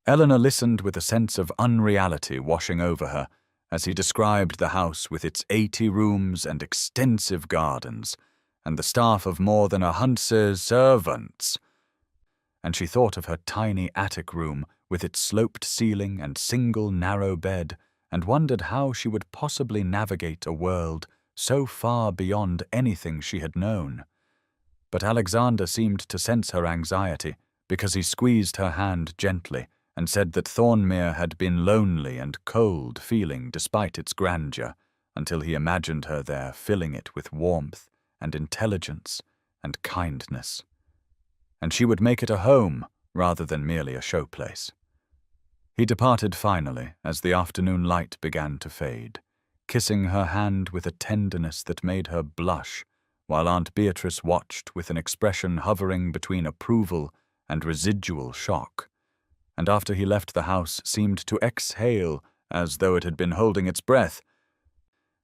Eleanor listened with a sense of unreality washing over her as he described the house with its 80 rooms and extensive gardens, and the staff of more than 100 servants. And she thought of her tiny attic room with its sloped ceiling and single narrow bed, and wondered how she would possibly navigate a world so far beyond anything she had known. But Alexander seemed to sense her anxiety, because he squeezed her hand gently and said that Thornmere had been lonely and cold feeling despite its grandeur, until he imagined her there filling it with warmth and intelligence and kindness. And she would make it a home rather than merely a showplace. He departed finally as the afternoon light began to fade, kissing her hand with a tenderness that made her blush, while Aunt Beatrice watched with an expression hovering between approval and residual shock, and after he left the house seemed to exhale as though it had been holding its breath.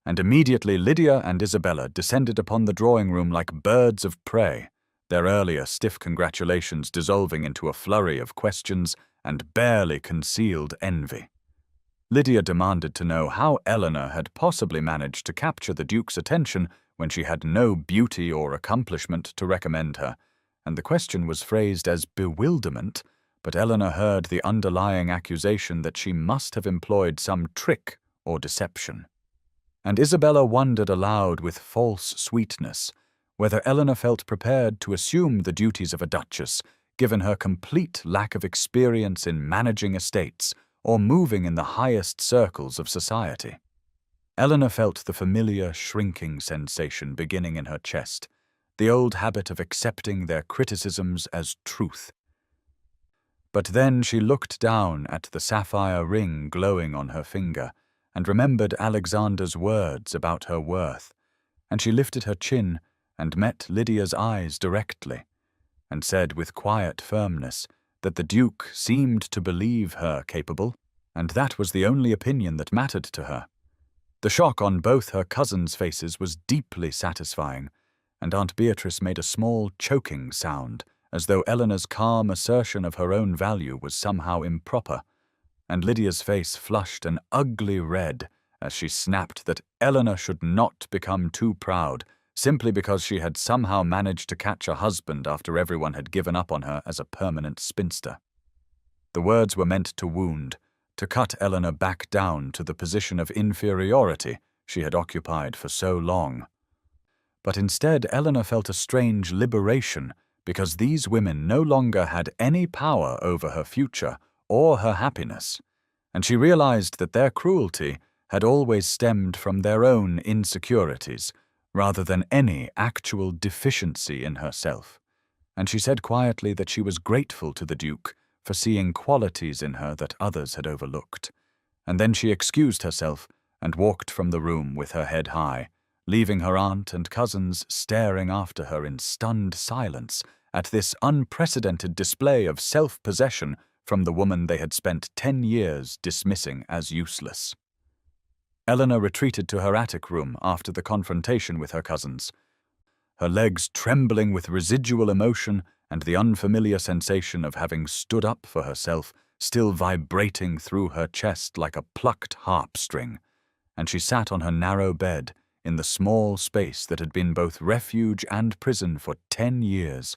And immediately Lydia and Isabella descended upon the drawing-room like birds of prey, their earlier stiff congratulations dissolving into a flurry of questions and barely concealed envy. Lydia demanded to know how Eleanor had possibly managed to capture the Duke's attention when she had no beauty or accomplishment to recommend her, and the question was phrased as bewilderment, but Eleanor heard the underlying accusation that she must have employed some trick or deception. And Isabella wondered aloud with false sweetness whether Eleanor felt prepared to assume the duties of a duchess, given her complete lack of experience in managing estates or moving in the highest circles of society. Eleanor felt the familiar shrinking sensation beginning in her chest, the old habit of accepting their criticisms as truth. But then she looked down at the sapphire ring glowing on her finger and remembered Alexander's words about her worth, and she lifted her chin and met Lydia's eyes directly, and said with quiet firmness that the Duke seemed to believe her capable, and that was the only opinion that mattered to her. The shock on both her cousins' faces was deeply satisfying, and Aunt Beatrice made a small choking sound, as though Eleanor's calm assertion of her own value was somehow improper, and Lydia's face flushed an ugly red as she snapped that Eleanor should not become too proud simply because she had somehow managed to catch a husband after everyone had given up on her as a permanent spinster. The words were meant to wound, to cut Eleanor back down to the position of inferiority she had occupied for so long. But instead Eleanor felt a strange liberation because these women no longer had any power over her future or her happiness, and she realized that their cruelty had always stemmed from their own insecurities rather than any actual deficiency in herself, and she said quietly that she was grateful to the Duke for seeing qualities in her that others had overlooked, and then she excused herself and walked from the room with her head high, leaving her aunt and cousins staring after her in stunned silence at this unprecedented display of self-possession from the woman they had spent 10 years dismissing as useless. Eleanor retreated to her attic room after the confrontation with her cousins, her legs trembling with residual emotion and the unfamiliar sensation of having stood up for herself still vibrating through her chest like a plucked harp string, and she sat on her narrow bed in the small space that had been both refuge and prison for 10 years,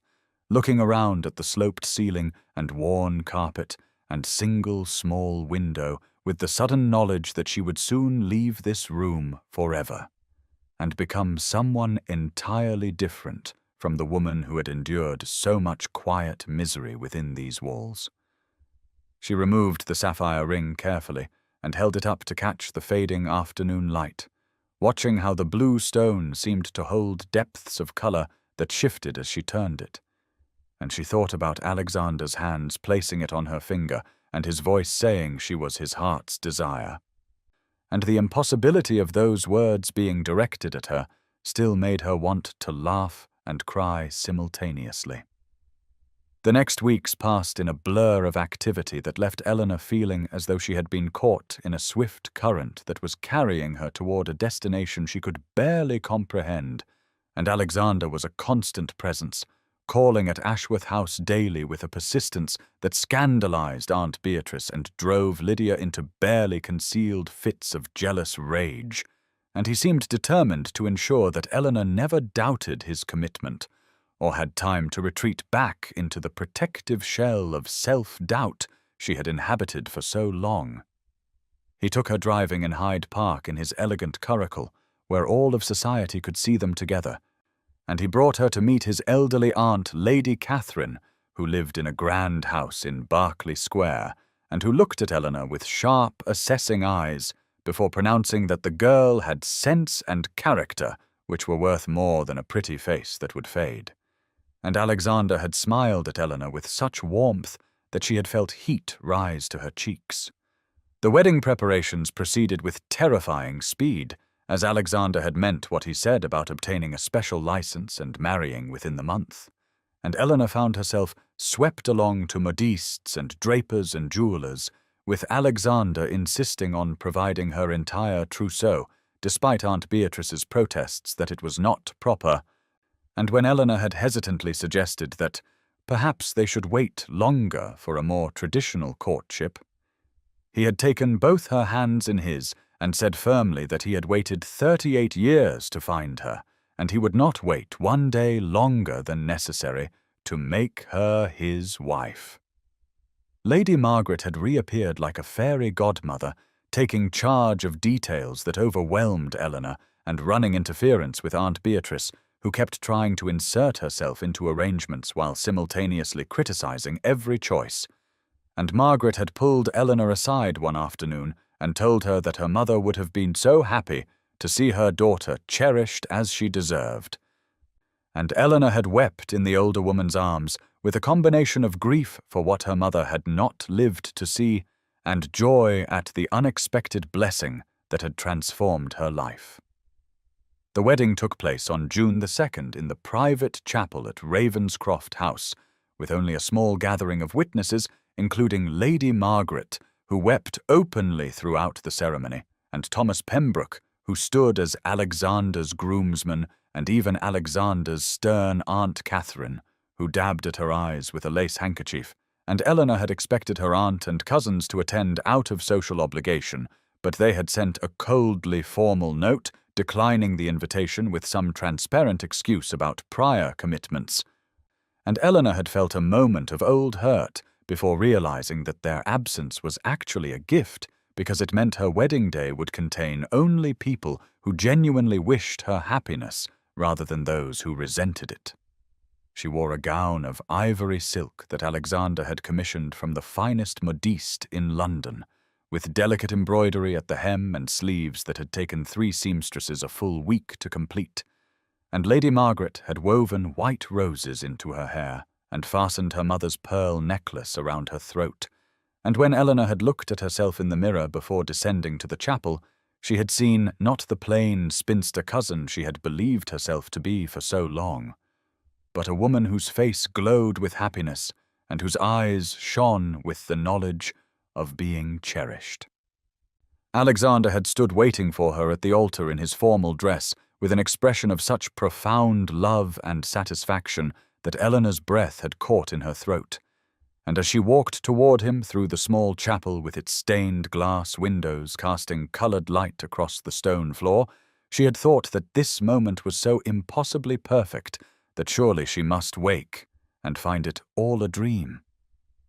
looking around at the sloped ceiling and worn carpet and single small window with the sudden knowledge that she would soon leave this room forever and become someone entirely different from the woman who had endured so much quiet misery within these walls. She removed the sapphire ring carefully and held it up to catch the fading afternoon light, watching how the blue stone seemed to hold depths of color that shifted as she turned it. And she thought about Alexander's hands placing it on her finger and his voice saying she was his heart's desire. And the impossibility of those words being directed at her still made her want to laugh and cry simultaneously. The next weeks passed in a blur of activity that left Eleanor feeling as though she had been caught in a swift current that was carrying her toward a destination she could barely comprehend, and Alexander was a constant presence, calling at Ashworth House daily with a persistence that scandalized Aunt Beatrice and drove Lydia into barely concealed fits of jealous rage, and he seemed determined to ensure that Eleanor never doubted his commitment, or had time to retreat back into the protective shell of self-doubt she had inhabited for so long. He took her driving in Hyde Park in his elegant curricle, where all of society could see them together, and he brought her to meet his elderly aunt, Lady Catherine, who lived in a grand house in Berkeley Square, and who looked at Eleanor with sharp, assessing eyes before pronouncing that the girl had sense and character which were worth more than a pretty face that would fade. And Alexander had smiled at Eleanor with such warmth that she had felt heat rise to her cheeks. The wedding preparations proceeded with terrifying speed, as Alexander had meant what he said about obtaining a special license and marrying within the month, and Eleanor found herself swept along to modistes and drapers and jewelers, with Alexander insisting on providing her entire trousseau, despite Aunt Beatrice's protests that it was not proper, and when Eleanor had hesitantly suggested that perhaps they should wait longer for a more traditional courtship, he had taken both her hands in his and said firmly that he had waited 38 years to find her, and he would not wait one day longer than necessary to make her his wife. Lady Margaret had reappeared like a fairy godmother, taking charge of details that overwhelmed Eleanor and running interference with Aunt Beatrice, who kept trying to insert herself into arrangements while simultaneously criticizing every choice. And Margaret had pulled Eleanor aside one afternoon and told her that her mother would have been so happy to see her daughter cherished as she deserved. And Eleanor had wept in the older woman's arms with a combination of grief for what her mother had not lived to see and joy at the unexpected blessing that had transformed her life. The wedding took place on June the 2nd in the private chapel at Ravenscroft House, with only a small gathering of witnesses, including Lady Margaret, who wept openly throughout the ceremony, and Thomas Pembroke, who stood as Alexander's groomsman, and even Alexander's stern Aunt Catherine, who dabbed at her eyes with a lace handkerchief, and Eleanor had expected her aunt and cousins to attend out of social obligation, but they had sent a coldly formal note declining the invitation with some transparent excuse about prior commitments. And Eleanor had felt a moment of old hurt before realizing that their absence was actually a gift, because it meant her wedding day would contain only people who genuinely wished her happiness rather than those who resented it. She wore a gown of ivory silk that Alexander had commissioned from the finest modiste in London, with delicate embroidery at the hem and sleeves that had taken 3 seamstresses a full week to complete. And Lady Margaret had woven white roses into her hair and fastened her mother's pearl necklace around her throat. And when Eleanor had looked at herself in the mirror before descending to the chapel, she had seen not the plain spinster cousin she had believed herself to be for so long, but a woman whose face glowed with happiness and whose eyes shone with the knowledge of being cherished. Alexander had stood waiting for her at the altar in his formal dress, with an expression of such profound love and satisfaction that Eleanor's breath had caught in her throat. And as she walked toward him through the small chapel with its stained glass windows casting colored light across the stone floor, she had thought that this moment was so impossibly perfect that surely she must wake and find it all a dream.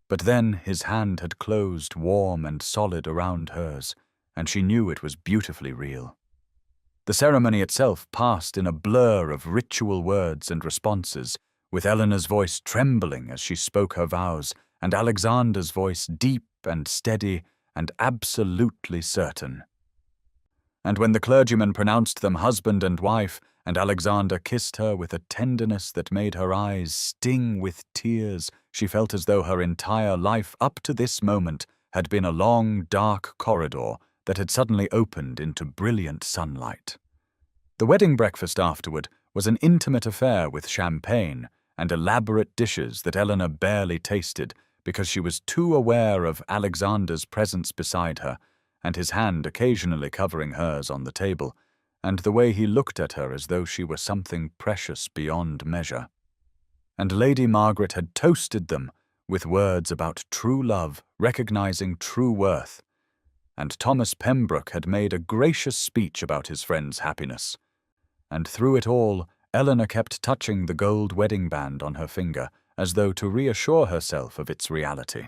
But then his hand had closed warm and solid around hers, and she knew it was beautifully real. The ceremony itself passed in a blur of ritual words and responses, with Eleanor's voice trembling as she spoke her vows, and Alexander's voice deep and steady and absolutely certain. And when the clergyman pronounced them husband and wife, and Alexander kissed her with a tenderness that made her eyes sting with tears, she felt as though her entire life up to this moment had been a long, dark corridor that had suddenly opened into brilliant sunlight. The wedding breakfast afterward was an intimate affair with champagne and elaborate dishes that Eleanor barely tasted because she was too aware of Alexander's presence beside her, and his hand occasionally covering hers on the table, and the way he looked at her as though she were something precious beyond measure. And Lady Margaret had toasted them with words about true love, recognizing true worth, and Thomas Pembroke had made a gracious speech about his friend's happiness. And through it all, Eleanor kept touching the gold wedding band on her finger, as though to reassure herself of its reality.